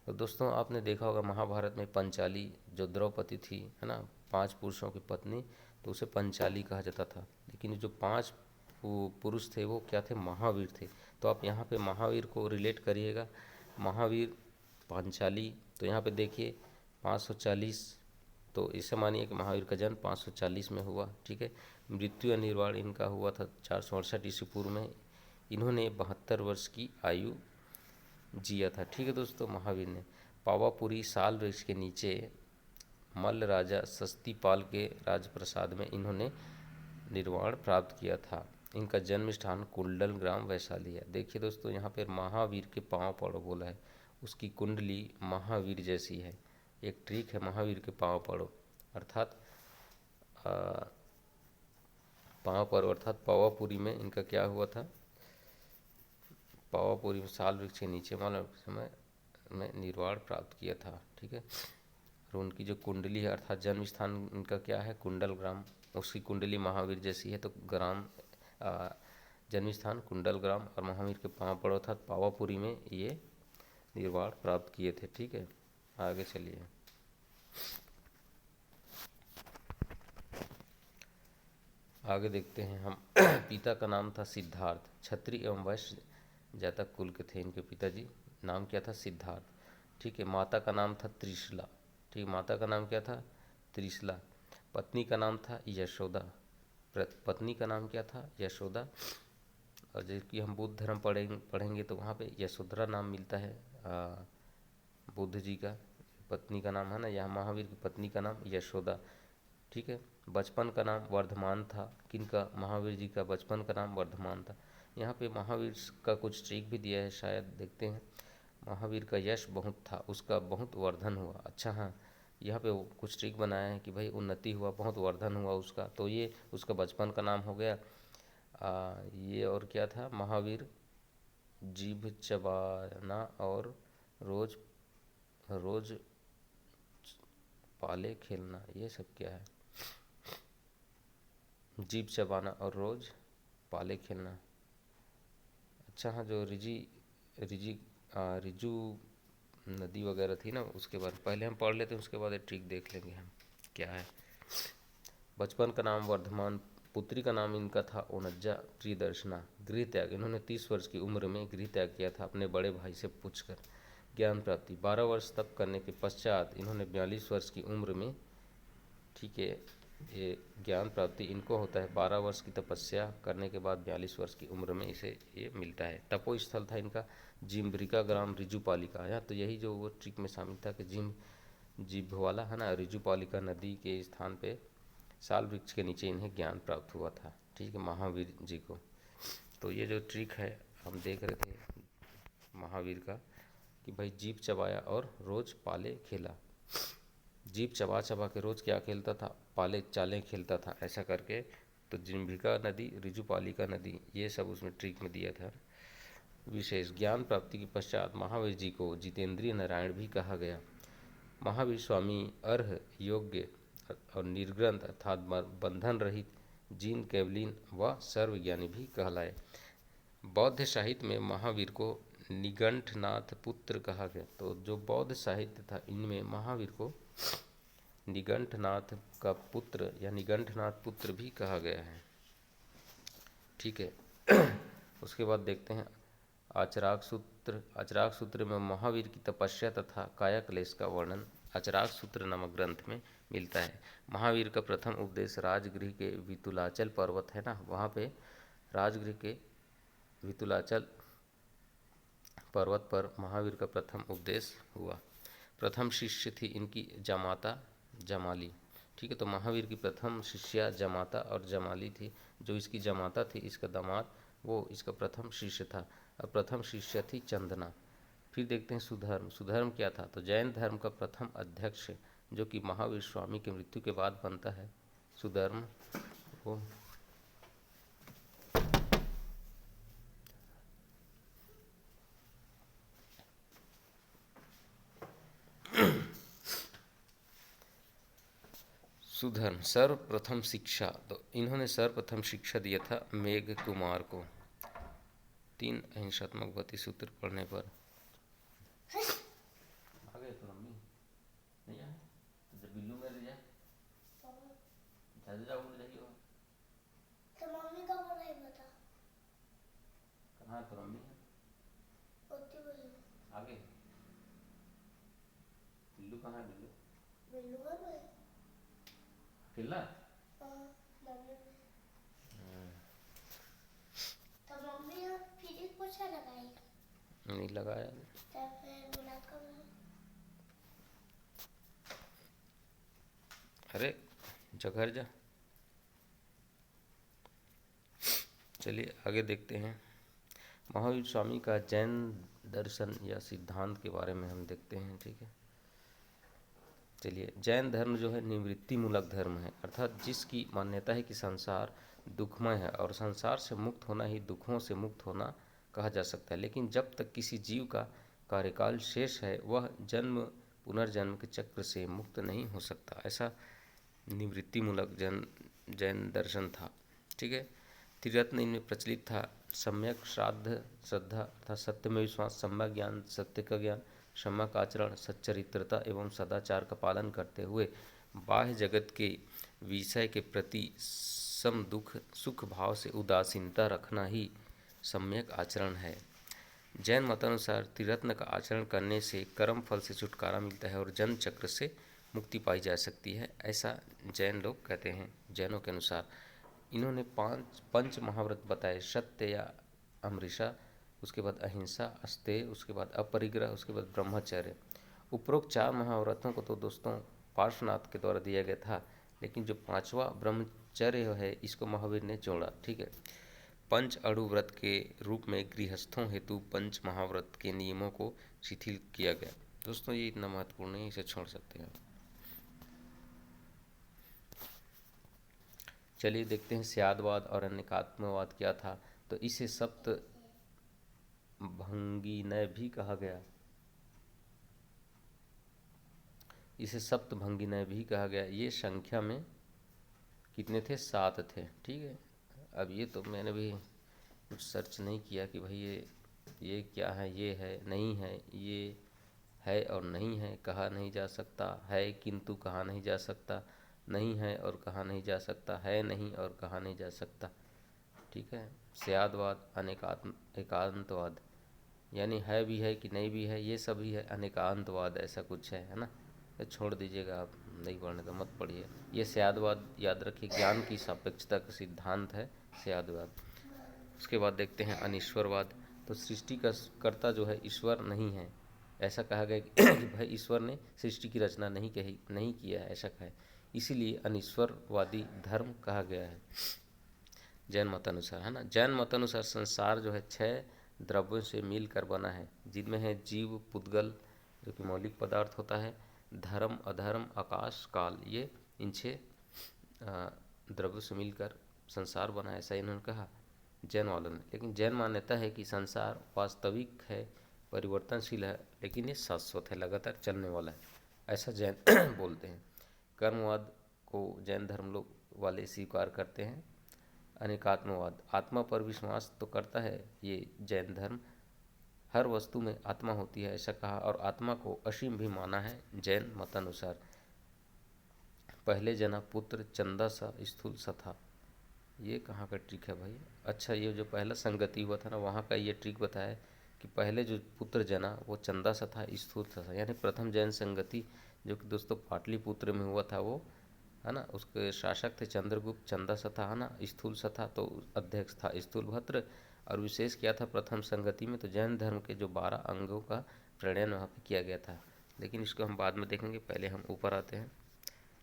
[SPEAKER 1] तो दोस्तों, आपने देखा होगा महाभारत में पंचाली जो द्रौपदी थी, है ना, 5 पुरुषों की पत्नी, तो उसे पंचाली कहा जाता था। लेकिन जो 5 पुरुष थे वो क्या थे? महावीर थे। तो आप यहाँ पे महावीर को रिलेट करिएगा, महावीर, पांचाली। तो यहाँ पे देखिए 540, तो इसे मानिए कि महावीर का जन्म 540 में हुआ, ठीक है। मृत्यु या निर्वाण इनका हुआ था 468 ईस्वी पूर्व में। इन्होंने 72 वर्ष की आयु जिया था, ठीक है दोस्तों। महावीर ने पावापुरी साल वृक्ष के नीचे मल्ल राजा सस्तीपाल के राजप्रसाद में इन्होंने निर्वाण प्राप्त किया था। इनका जन्म स्थान कुंडल ग्राम वैशाली है। देखिए दोस्तों, यहाँ पर महावीर के पाँव पड़ो बोला है, उसकी कुंडली महावीर जैसी है। एक ट्रिक है, महावीर के पाँव पड़ो अर्थात पाँव पड़ो अर्थात पावापुरी में इनका क्या हुआ था? पावापुरी में साल वृक्ष के नीचे माल समय में निर्वाण प्राप्त किया था, ठीक है। और उनकी जो कुंडली है अर्थात जन्म स्थान इनका क्या है? कुंडल ग्राम। उसकी कुंडली महावीर जैसी है, तो ग्राम जन्म स्थान कुंडल ग्राम और महावीर के पाँव पड़ो अर्थात पावापुरी में ये निर्वाण प्राप्त किए थे, ठीक है। आगे चलिए, आगे देखते हैं हम। पिता का नाम था सिद्धार्थ, क्षत्रिय एवं वैश्य जातक कुल के थे इनके पिताजी। नाम क्या था? सिद्धार्थ, ठीक है। माता का नाम था त्रिशला, ठीक है। माता का नाम क्या था? त्रिशला। पत्नी का नाम था यशोदा, पत्नी का नाम क्या था? यशोदा। और जबकि हम बुद्ध धर्म पढ़ेंगे तो वहाँ पे यशोधरा नाम मिलता है बुद्ध जी का, पत्नी का नाम है ना। यहाँ महावीर की पत्नी का नाम यशोदा, ठीक है। बचपन का नाम वर्धमान था। किनका? महावीर जी का बचपन का नाम वर्धमान था। यहाँ पे महावीर का कुछ ट्रिक भी दिया है, शायद देखते हैं। महावीर का यश बहुत था, उसका बहुत वर्धन हुआ। अच्छा हाँ, यहाँ पे कुछ ट्रिक बनाया है कि भाई उन्नति हुआ, बहुत वर्धन हुआ उसका, तो ये उसका बचपन का नाम हो गया। ये और क्या था? महावीर जीभ चबाना और रोज रोज पाले खेलना, ये सब क्या है? जीभ चबाना और रोज पाले खेलना। अच्छा हाँ, जो रिजू नदी वगैरह थी ना, उसके बाद पहले हम पढ़ लेते हैं, उसके बाद ट्रिक देख लेंगे हम क्या है। बचपन का नाम वर्धमान, पुत्री का नाम इनका था ओनज्जा प्रियदर्शना। गृह त्याग, इन्होंने 30 वर्ष की उम्र में गृह त्याग किया था अपने बड़े भाई से पूछकर। ज्ञान प्राप्ति, 12 वर्ष तप करने के पश्चात इन्होंने 42 वर्ष की उम्र में ठीक है। ये ज्ञान प्राप्ति इनको होता है 12 वर्ष की तपस्या करने के बाद 42 वर्ष की उम्र में इसे ये मिलता है। तपो स्थल था इनका जिम्ब्रिका ग्राम रिजुपालिका। यहाँ तो यही जो वो ट्रिक में शामिल था कि जिभ वाला है ना, रिजुपालिका नदी के स्थान पे साल वृक्ष के नीचे इन्हें ज्ञान प्राप्त हुआ था, ठीक है, महावीर जी को। तो ये जो ट्रिक है हम देख रहे थे महावीर का कि भाई जीभ चबाया और रोज पाले खेला। जीभ चबा चबा के रोज क्या खेलता था, पाले चालें खेलता था, ऐसा करके। तो जिम्भिका नदी, रिजुपालिका नदी, ये सब उसमें ट्रिक में दिया था। विशेष ज्ञान प्राप्ति के पश्चात महावीर जी को जितेंद्रिय नारायण भी कहा गया। महावीर स्वामी अर्ह, योग्य और निर्ग्रंथ अर्थात बंधन रहित, जीन कैवलिन व सर्वज्ञानी भी कहलाए। बौद्ध साहित्य में महावीर को निगंठनाथ पुत्र कहा गया। तो जो बौद्ध साहित्य था इनमें महावीर को निगंठनाथ का पुत्र या निगंठनाथ पुत्र भी कहा गया है, ठीक है। उसके बाद देखते हैं आचराक सूत्र। आचराक सूत्र में महावीर की तपस्या तथा काया क्लेश का वर्णन आचराक सूत्र नामक ग्रंथ में मिलता है। महावीर का प्रथम उपदेश राजगृह के वितुलाचल पर्वत है ना, वहाँ पे राजगृह के वितुलाचल पर्वत पर महावीर का प्रथम उपदेश हुआ। प्रथम शिष्य थी इनकी जमाता जमाली, ठीक है। तो महावीर की प्रथम शिष्या जमाता और जमाली थी। जो इसकी जमाता थी, इसका दामाद, वो इसका प्रथम शिष्य था। और प्रथम शिष्य थी चंदना। फिर देखते हैं सुधर्म। सुधर्म क्या था, तो जैन धर्म का प्रथम अध्यक्ष जो कि महावीर स्वामी की मृत्यु के बाद बनता है सुधर्म, वो सुधर्म सर्वप्रथम शिक्षा। तो इन्होंने सर्वप्रथम शिक्षा दिया था मेघ कुमार को 3 अहिंसात्मक गति सूत्र पढ़ने पर। आ गए तो मम्मी नहीं आए तो जब बिल्लू मेरे जाए जाओ उड़ जाइए तो मम्मी का बोला ही बता कहाँ तो मम्मी है ओती बोली आगे बिल्लू कहाँ है बिल्लू बिल्लू घर में अकेला मम्मी तो मम्मी फिर पोछा लगाई नहीं लगाया तो फिर बुला कर अरे जगह जा। चलिए आगे देखते हैं महावीर स्वामी का जैन दर्शन या सिद्धांत के बारे में हम देखते हैं, ठीक है। चलिए, जैन धर्म जो है निवृत्ति मूलक धर्म है, अर्थात जिसकी मान्यता है कि संसार दुखमय है और संसार से मुक्त होना ही दुखों से मुक्त होना कहा जा सकता है। लेकिन जब तक किसी जीव का कार्यकाल शेष है वह जन्म पुनर्जन्म के चक्र से मुक्त नहीं हो सकता। ऐसा निवृत्ति मूलक जैन दर्शन था, ठीक है। त्रिरत्न इनमें प्रचलित था सम्यक श्राद्ध श्रद्धा अर्थात सत्य में विश्वास, सम्यक ज्ञान सत्य का ज्ञान, सम्यक आचरण सच्चरित्रता एवं सदाचार का पालन करते हुए बाह्य जगत के विषय के प्रति सम दुख सुख भाव से उदासीनता रखना ही सम्यक आचरण है। जैन मतानुसार त्रिरत्न का आचरण करने से कर्म फल से छुटकारा मिलता है और जन्म चक्र से मुक्ति पाई जा सकती है, ऐसा जैन लोग कहते हैं। जैनों के अनुसार इन्होंने 5 पंच महाव्रत बताए, सत्य या अमृषा, उसके बाद अहिंसा अस्तेय, उसके बाद अपरिग्रह, उसके बाद ब्रह्मचर्य। उपरोक्त 4 महाव्रतों को तो दोस्तों पार्श्वनाथ के द्वारा दिया गया था, लेकिन जो 5वां ब्रह्मचर्य है इसको महावीर ने जोड़ा, ठीक है। पंच अणु व्रत के रूप में गृहस्थों हेतु पंच महाव्रत के नियमों को शिथिल किया गया। दोस्तों ये इतना महत्वपूर्ण है, इसे छोड़ सकते हैं। चलिए देखते हैं स्यादवाद और अनेकात्मवाद क्या था। तो इसे सप्त भंगिनय भी कहा गया, इसे सप्त भंगिनय भी कहा गया। ये संख्या में कितने थे, 7 थे, ठीक है। अब ये तो मैंने भी कुछ सर्च नहीं किया कि भाई ये क्या है, ये है नहीं है, ये है और नहीं है कहा नहीं जा सकता, है किंतु कहा नहीं जा सकता, नहीं है और कहा नहीं जा सकता, है नहीं और कहा नहीं जा सकता, ठीक है। स्यादवाद एकांतवाद यानी है भी है कि नहीं भी है, ये सभी है। अनेकांतवाद ऐसा कुछ है ना। छोड़ दीजिएगा, आप नहीं पढ़ने तो मत पढ़िए। ये स्यादवाद याद रखिए, ज्ञान की सापेक्षता का सिद्धांत है स्यादवाद। उसके बाद देखते हैं अनीश्वरवाद। तो सृष्टि का कर्ता जो है ईश्वर नहीं है, ऐसा कहा गया कि भाई ईश्वर ने सृष्टि की रचना नहीं किया है, ऐसा कहा है, इसीलिए अनीश्वरवादी धर्म कहा गया है जैन मतानुसार, है ना। जैन मतानुसार संसार जो है 6 द्रव्यों से मिलकर बना है, जिनमें है जीव, पुद्गल जो कि मौलिक पदार्थ होता है, धर्म, अधर्म, आकाश, काल, ये इन 6 द्रव्यों से मिलकर संसार बना है, ऐसा इन्होंने कहा जैन वालों ने। लेकिन जैन मान्यता है कि संसार वास्तविक है, परिवर्तनशील है, लेकिन ये शाश्वत है, लगातार चलने वाला है, ऐसा जैन बोलते हैं। कर्मवाद को जैन धर्म लोग वाले स्वीकार करते हैं। अनेकात्मवाद, आत्मा पर विश्वास तो करता है ये जैन धर्म, हर वस्तु में आत्मा होती है, ऐसा कहा, और आत्मा को असीम भी माना है जैन मतानुसार। पहले जना पुत्र चंदा सा स्थूल सा था, ये कहाँ का ट्रिक है भाई। अच्छा, ये जो पहला संगति हुआ था ना, वहाँ का ये ट्रिक बताया कि पहले जो पुत्र जना वो चंदा सा था, स्थूल सा था, यानी प्रथम जैन संगति जो कि दोस्तों पाटलिपुत्र में हुआ था वो, है ना, उसके शासक थे चंद्रगुप्त, चंदा सा था, है ना, स्थूल सा था, तो अध्यक्ष था स्थूलभद्र। और विशेष क्या था प्रथम संगति में, तो जैन धर्म के जो 12 अंगों का प्रणयन वहाँ पे किया गया था, लेकिन इसको हम बाद में देखेंगे, पहले हम ऊपर आते हैं,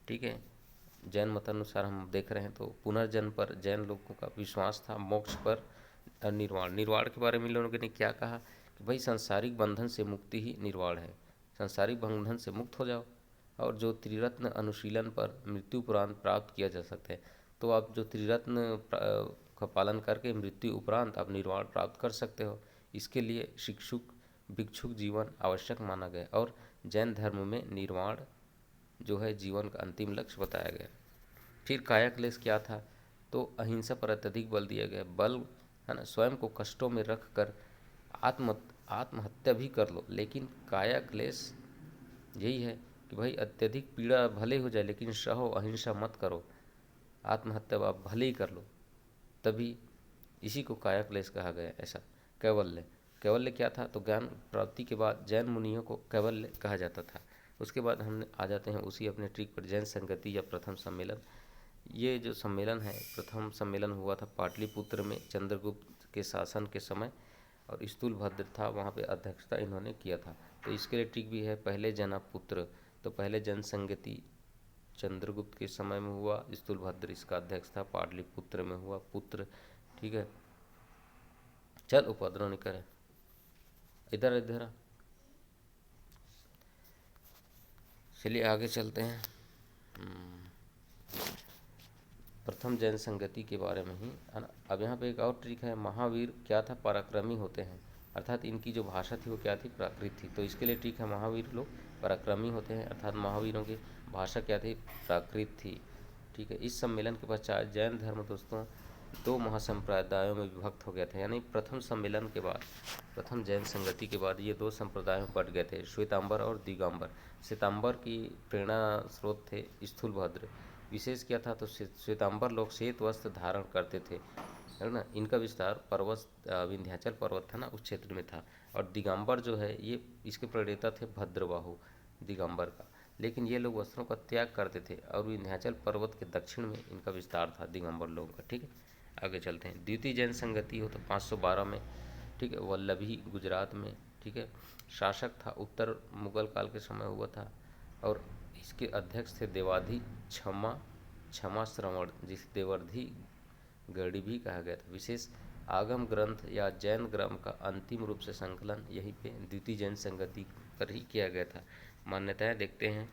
[SPEAKER 1] ठीक है। जैन मतानुसार हम देख रहे हैं तो पुनर्जन्म पर जैन लोगों का विश्वास था, मोक्ष पर निर्वाण। निर्वाण के बारे में लोगों ने क्या कहा कि भाई सांसारिक बंधन से मुक्ति ही निर्वाण है, सांसारिक बंधन से मुक्त हो जाओ, और जो त्रिरत्न अनुशीलन पर मृत्यु उपरांत प्राप्त किया जा सकता है, तो आप जो त्रिरत्न का पालन करके मृत्यु उपरांत आप निर्वाण प्राप्त कर सकते हो, इसके लिए शिक्षुक भिक्षुक जीवन आवश्यक माना गया, और जैन धर्म में निर्वाण जो है जीवन का अंतिम लक्ष्य बताया गया। फिर काया क्लेश क्या था, तो अहिंसा पर अत्यधिक बल दिया गया, बल, है ना, स्वयं को कष्टों में रख कर आत्महत्या भी कर लो, लेकिन काया क्लेश यही है कि भाई अत्यधिक पीड़ा भले हो जाए लेकिन सहो, अहिंसा मत करो, आत्महत्या आप भले ही कर लो, तभी इसी को काया क्लेश कहा गया। ऐसा कैवल्य, कैवल्य क्या था, तो ज्ञान प्राप्ति के बाद जैन मुनियों को कैवल्य कहा जाता था। उसके बाद हम आ जाते हैं उसी अपने ट्रिक पर, जैन संगति या प्रथम सम्मेलन। ये जो सम्मेलन है, प्रथम सम्मेलन हुआ था पाटलिपुत्र में चंद्रगुप्त के शासन के समय, और स्थूलभद्र था वहाँ पे अध्यक्षता इन्होंने किया था। तो इसके लिए ट्रिक भी है, पहले जना पुत्र, तो पहले जन संगति चंद्रगुप्त के समय में हुआ, स्थूलभद्र इसका अध्यक्ष था, पाटलिपुत्र में हुआ पुत्र, ठीक है। चल उपद्रव नहीं करे, इधर इधर, चलिए आगे चलते हैं। प्रथम जैन संगति के बारे में ही, है ना। अब यहाँ पे एक और ट्रिक है, महावीर क्या था, पराक्रमी होते हैं, अर्थात इनकी जो भाषा थी वो क्या थी, प्राकृत थी। तो इसके लिए ट्रिक है, महावीर लोग पराक्रमी होते हैं, अर्थात महावीरों की भाषा क्या थी, प्राकृत थी, ठीक है। इस सम्मेलन के पश्चात जैन धर्म दोस्तों 2 महासंप्रदायों में विभक्त हो गया था, यानी प्रथम सम्मेलन के बाद, प्रथम जैन संगति के बाद ये 2 संप्रदायों में बट गए थे, श्वेतांबर और दिगंबर। श्वेतांबर की प्रेरणा स्रोत थे स्थूलभद्र। विशेष क्या था, तो श्वेतांबर लोग श्वेत वस्त्र धारण करते थे, है ना। इनका विस्तार पर्वत विंध्याचल पर्वत था ना, उस क्षेत्र में था। और दिगंबर जो है ये इसके प्रणेता थे भद्रबाहु दिगंबर का, लेकिन ये लोग वस्त्रों का त्याग करते थे, और विंध्याचल पर्वत के दक्षिण में इनका विस्तार था दिगंबर लोगों का, ठीक है। आगे चलते हैं, द्वितीय जैन संगति हो तो 512 में, ठीक है, वल्लभी गुजरात में, ठीक है। शासक था उत्तर मुगल काल के समय हुआ था, और इसके अध्यक्ष थे देवाधी क्षमा श्रवण, जिसे देवर्धि गढ़ी भी कहा गया था। विशेष आगम ग्रंथ या जैन ग्रंथ का अंतिम रूप से संकलन यहीं पे द्वितीय जैन संगति पर ही किया गया था। मान्यताएं देखते हैं,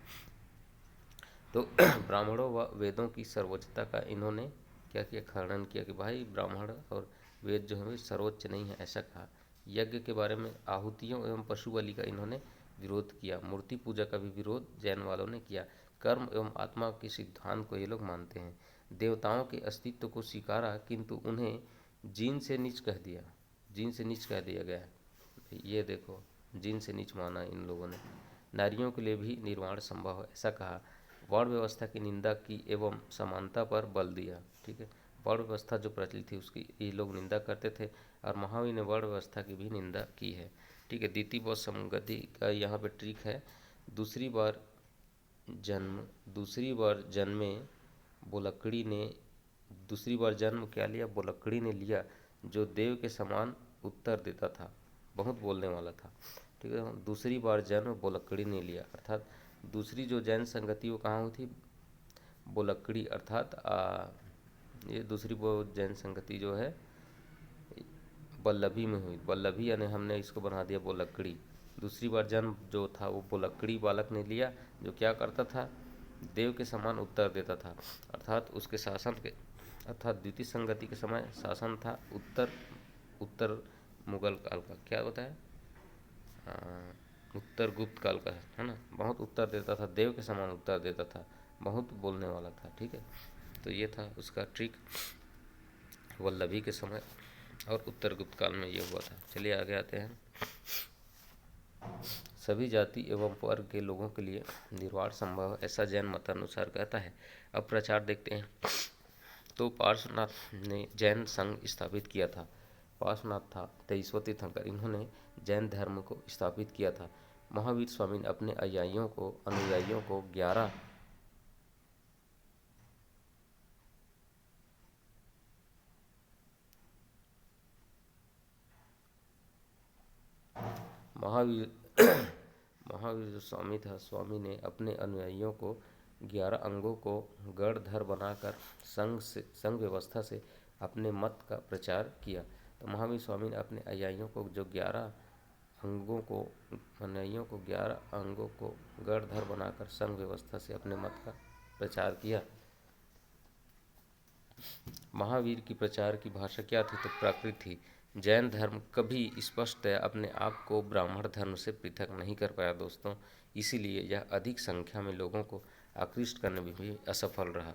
[SPEAKER 1] तो ब्राह्मणों व वेदों की सर्वोच्चता का इन्होंने क्या किया, खंडन किया कि भाई ब्राह्मण और वेद जो है सर्वोच्च नहीं है, ऐसा कहा। यज्ञ के बारे में, आहुतियों एवं पशु बलि का इन्होंने विरोध किया। मूर्ति पूजा का भी विरोध जैन वालों ने किया। कर्म एवं आत्मा के सिद्धांत को ये लोग मानते हैं। देवताओं के अस्तित्व को स्वीकारा, किंतु उन्हें जीन से नीच कह दिया, जीन से नीच कह दिया गया। ये देखो, जीन से नीच माना इन लोगों ने। नारियों के लिए भी निर्वाण संभव है, ऐसा कहा। वर्ण व्यवस्था की निंदा की एवं समानता पर बल दिया, ठीक है। वर्ण व्यवस्था जो प्रचलित थी उसकी ये लोग निंदा करते थे, और महावीर ने वर्ण व्यवस्था की भी निंदा की है, ठीक है। द्वितीय बौद्ध संगति का यहाँ पे ट्रिक है, दूसरी बार जन्म दूसरी बार जन्मे बोलक्कड़ी ने दूसरी बार जन्म क्या लिया? बोलक्कड़ी ने लिया, जो देव के समान उत्तर देता था। बहुत बोलने वाला था, ठीक है। दूसरी बार जन्म बोलक्कड़ी ने लिया, अर्थात दूसरी जो जैन संगति वो कहाँ हुई थी? बोलक्कड़ी, अर्थात ये दूसरी वो जैन संगति जो है वल्लभी में हुई। वल्लभी यानी हमने इसको बना दिया बोलक्कड़ी। दूसरी बार जन्म जो था वो बोलक्कड़ी बालक ने लिया, जो क्या करता था? देव के समान उत्तर देता था, अर्थात उसके शासन के अर्थात द्वितीय संगति के समय शासन था उत्तर उत्तर मुगल काल का, क्या बताया? उत्तर गुप्त काल का, है ना। बहुत उत्तर देता था, देव के समान उत्तर देता था, बहुत बोलने वाला था, ठीक है। तो ये था उसका ट्रिक वल्लभी के समय और उत्तर गुप्त काल में ये हुआ था। चलिए आगे आते हैं। सभी जाति एवं वर्ग के लोगों के लिए निर्वाण संभव, ऐसा जैन मतानुसार कहता है। अब प्रचार देखते हैं। तो पार्श्वनाथ ने जैन संघ स्थापित किया था। पार्श्वनाथ था 23वां तीर्थंकर, इन्होंने जैन धर्म को स्थापित किया था। महावीर स्वामी ने अपने अनुयायियों को 11 महावीर महावीर जो स्वामी था, स्वामी ने अपने अनुयायियों को 11 अंगों को गढ़धर बनाकर संघ व्यवस्था से अपने मत का प्रचार किया। तो महावीर स्वामी ने अपने अनुयायियों को जो 11 अंगों को अनुयायियों को 11 अंगों को गढ़धर बनाकर संघ व्यवस्था से अपने मत का प्रचार किया। महावीर की प्रचार की भाषा क्या थी? तो प्राकृत थी। जैन धर्म कभी स्पष्टतया अपने आप को ब्राह्मण धर्म से पृथक नहीं कर पाया दोस्तों, इसीलिए यह अधिक संख्या में लोगों को आकृष्ट करने में भी असफल रहा।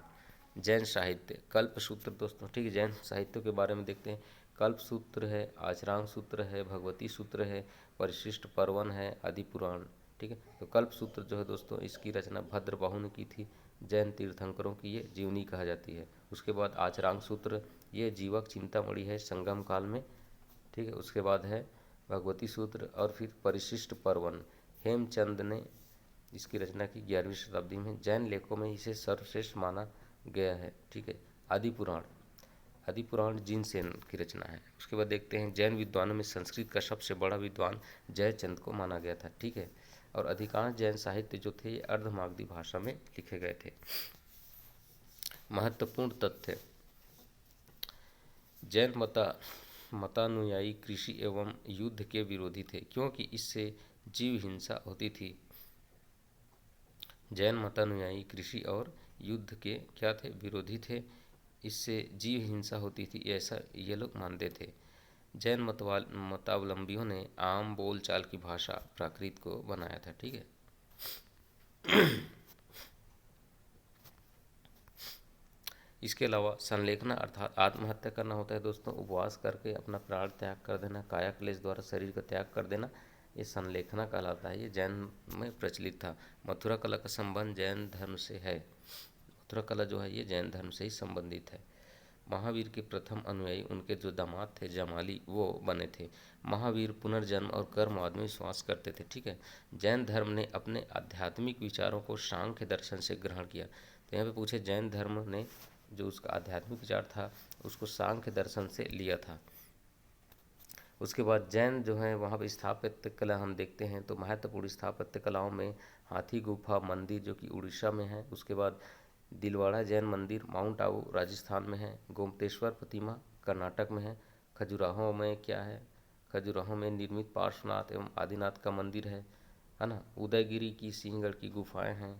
[SPEAKER 1] जैन साहित्य कल्पसूत्र दोस्तों, ठीक है। जैन साहित्य के बारे में देखते हैं। कल्पसूत्र है, आचरांग सूत्र है, भगवती सूत्र है, परिशिष्ट पर्वन है, आदि पुराण, ठीक है। तो कल्पसूत्र जो है दोस्तों, इसकी रचना भद्रबाहु ने की थी। जैन तीर्थंकरों की ये जीवनी कहा जाती है। उसके बाद आचरांग सूत्र, ये जीवक चिंतामणि है संगम काल में, ठीक है। उसके बाद है भगवती सूत्र, और फिर परिशिष्ट पर्वन हेमचंद ने इसकी रचना की 11वीं शताब्दी में। जैन लेखों में इसे सर्वश्रेष्ठ माना गया है, ठीक है। आदि पुराण जिनसेन की रचना है। उसके बाद देखते हैं जैन विद्वानों में संस्कृत का सबसे बड़ा विद्वान जयचंद को माना गया था, ठीक है। और अधिकांश जैन साहित्य जो थे ये अर्धमागधी भाषा में लिखे गए थे। महत्वपूर्ण तथ्य, जैन मतानुयायी कृषि एवं युद्ध के विरोधी थे, क्योंकि इससे जीव हिंसा होती थी। जैन मतानुयायी कृषि और युद्ध के क्या थे? विरोधी थे, इससे जीव हिंसा होती थी, ऐसा ये लोग मानते थे। जैन मतावलंबियों ने आम बोलचाल की भाषा प्राकृत को बनाया था, ठीक है। इसके अलावा संलेखना अर्थात आत्महत्या करना होता है दोस्तों, उपवास करके अपना प्राण त्याग कर देना, काया क्लेश द्वारा शरीर का त्याग कर देना, ये संलेखना कहलाता है। ये जैन में प्रचलित था। मथुरा कला का संबंध जैन धर्म से है। मथुरा कला जो है ये जैन धर्म से ही संबंधित है। महावीर के प्रथम अनुयायी उनके जो दामाद थे जमाली, वो बने थे। महावीर पुनर्जन्म और कर्मवाद में विश्वास करते थे, ठीक है। जैन धर्म ने अपने आध्यात्मिक विचारों को सांख्य दर्शन से ग्रहण किया। तो यहाँ पे पूछे, जैन धर्म ने जो उसका आध्यात्मिक विचार था उसको सांख्य दर्शन से लिया था। उसके बाद जैन जो है वहाँ पर स्थापत्य कला हम देखते हैं, तो महत्वपूर्ण स्थापत्य कलाओं में हाथी गुफा मंदिर जो कि उड़ीसा में है। उसके बाद दिलवाड़ा जैन मंदिर माउंट आबू राजस्थान में है। गोमतेश्वर प्रतिमा कर्नाटक में है। खजुराहो में क्या है? खजुराहो में निर्मित पार्श्वनाथ एवं आदिनाथ का मंदिर है ना। उदयगिरी की सिंहगढ़ की गुफाएं हैं।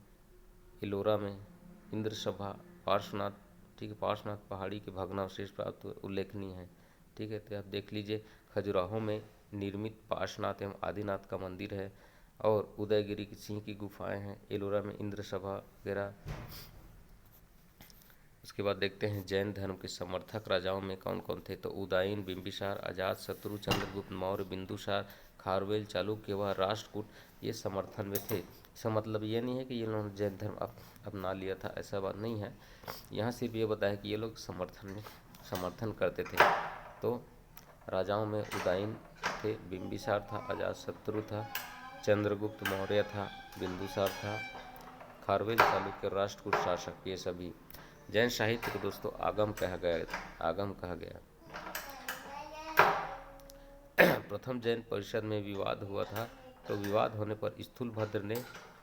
[SPEAKER 1] एलोरा में इंद्र सभा पार्श्वनाथ, ठीक है। पार्श्वनाथ पहाड़ी के भग्नावशेष प्राप्त उल्लेखनीय है, ठीक है। तो आप देख लीजिए, खजुराहो में निर्मित पार्श्वनाथ एवं आदिनाथ का मंदिर है, और उदयगिरी की सिंह की गुफाएं हैं। एलोरा में इंद्र सभा वगैरह। उसके बाद देखते हैं जैन धर्म के समर्थक राजाओं में कौन कौन थे। तो उदयन, बिंबिसार, अजात शत्रु, चंद्रगुप्त मौर्य, बिंदुसार, खारवेल, चालुक्य व राष्ट्रकूट ये समर्थन में थे। इसका मतलब ये नहीं है कि ये लोग जैन धर्म अपना लिया था, ऐसा बात नहीं है। यहाँ सिर्फ ये बताया कि ये लोग समर्थन करते थे। तो राजाओं में उदयन थे, बिंबिसार था, अजात शत्रु था, चंद्रगुप्त मौर्य था, बिंदुसार था, खारवेल चालुक्य, राष्ट्रकूट शासक, ये सभी। जैन साहित्य को दोस्तों आगम कहा गया। प्रथम जैन परिषद में विवाद हुआ था, तो विवाद होने पर स्थूलभद्र ने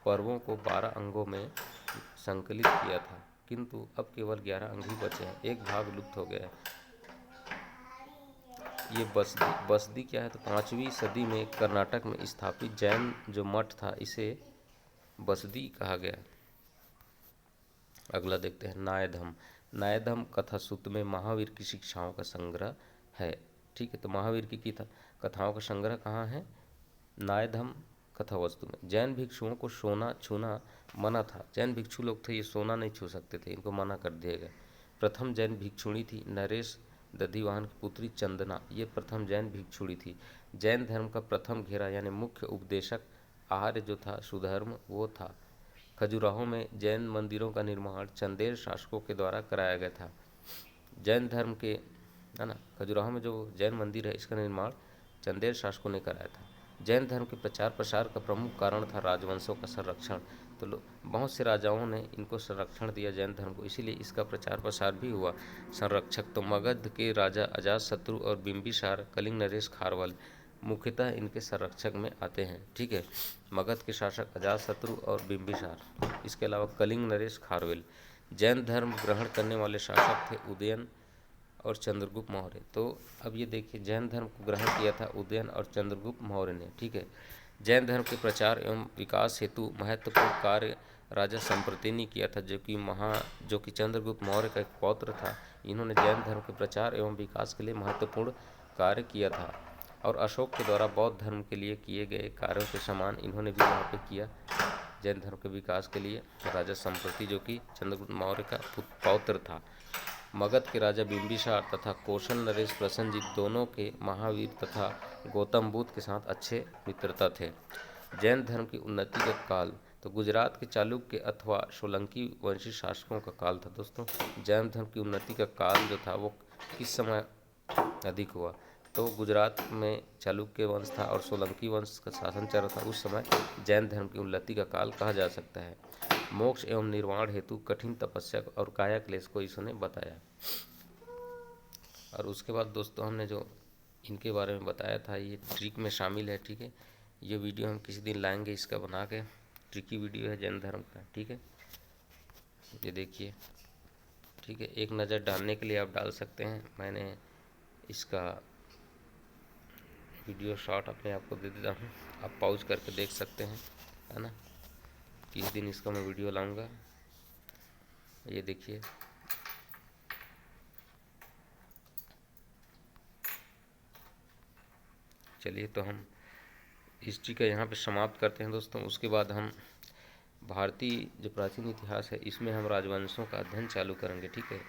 [SPEAKER 1] पर्वों को 12 अंगों में संकलित किया था, किंतु अब केवल 11 अंग ही बचे हैं, एक भाग लुप्त हो गया है। ये बसदी क्या है, तो 5वीं सदी में कर्नाटक में स्थापित जैन जो मठ था, इसे बसदी कहा गया। अगला देखते हैं नायधम कथा सूत्र में महावीर की शिक्षाओं का संग्रह है। ठीक है, तो महावीर की कथाओं का संग्रह कहाँ है? नायधम कथा वस्तु में। जैन भिक्षुओं को सोना छूना मना था। जैन भिक्षु लोग थे, ये सोना नहीं छू सकते थे, इनको मना कर दिया गया। प्रथम जैन भिक्षुणी थी नरेश दधिवाहन की पुत्री चंदना, ये प्रथम जैन भिक्षुणी थी। जैन धर्म का प्रथम घेरा यानी मुख्य उपदेशक आर्य जो था सुधर्म, वो था। खजुराहो में जैन मंदिरों का निर्माण चंदेल शासकों के द्वारा कराया गया था। जैन धर्म के है ना, खजुराहो में जो जैन मंदिर है, इसका निर्माण चंदेल शासकों ने कराया था। जैन धर्म के प्रचार प्रसार का प्रमुख कारण था राजवंशों का संरक्षण। तो बहुत से राजाओं ने इनको संरक्षण दिया जैन धर्म को, इसीलिए इसका प्रचार प्रसार भी हुआ। संरक्षक तो मगध के राजा अजातशत्रु और बिंबिसार, कलिंग नरेश खारवेल मुख्यतः इनके संरक्षक में आते हैं। ठीक है, मगध के शासक अजातशत्रु और बिंबिसार, इसके अलावा कलिंग नरेश खारवेल। जैन धर्म ग्रहण करने वाले शासक थे उदयन और चंद्रगुप्त मौर्य। तो अब ये देखिए, जैन धर्म को ग्रहण किया था उदयन और चंद्रगुप्त मौर्य ने। ठीक है, जैन धर्म के प्रचार एवं विकास हेतु महत्वपूर्ण कार्य राजा संप्रति ने किया था, जो कि चंद्रगुप्त मौर्य का एक पौत्र था। इन्होंने जैन धर्म के प्रचार एवं विकास के लिए महत्वपूर्ण कार्य किया था, और अशोक के द्वारा बौद्ध धर्म के लिए किए गए कार्यों के समान इन्होंने भी वहाँ पे किया जैन धर्म के विकास के लिए। राजा संप्रति जो कि चंद्रगुप्त मौर्य का पौत्र था। मगध के राजा बिंबिसार तथा कौशल नरेश प्रसन्नजीत दोनों के महावीर तथा गौतम बुद्ध के साथ अच्छे मित्रता थे। जैन धर्म की उन्नति का काल, तो गुजरात के चालुक्य अथवा सोलंकी वंशी शासकों का काल था। दोस्तों, जैन धर्म की उन्नति का काल जो था वो किस समय अधिक हुआ? तो गुजरात में चालुक्य वंश था और सोलंकी वंश का शासन चल रहा था, उस समय जैन धर्म की उन्नति का काल कहा जा सकता है। मोक्ष एवं निर्वाण हेतु कठिन तपस्या और काया क्लेश को इसने बताया। और उसके बाद दोस्तों हमने जो इनके बारे में बताया था, ये ट्रिक में शामिल है। ठीक है, ये वीडियो हम किसी दिन लाएंगे, इसका बना के। ट्रिकी वीडियो है जैन धर्म का। ठीक है, ये देखिए। ठीक है, एक नज़र डालने के लिए आप डाल सकते हैं। मैंने इसका वीडियो शॉट अपने आप को दे देता हूँ, आप पॉज करके देख सकते हैं, है ना। किस दिन इसका मैं वीडियो लाऊंगा, ये देखिए। चलिए, तो हम हिस्ट्री का यहाँ पे समाप्त करते हैं दोस्तों। उसके बाद हम भारतीय जो प्राचीन इतिहास है, इसमें हम राजवंशों का अध्ययन चालू करेंगे। ठीक है।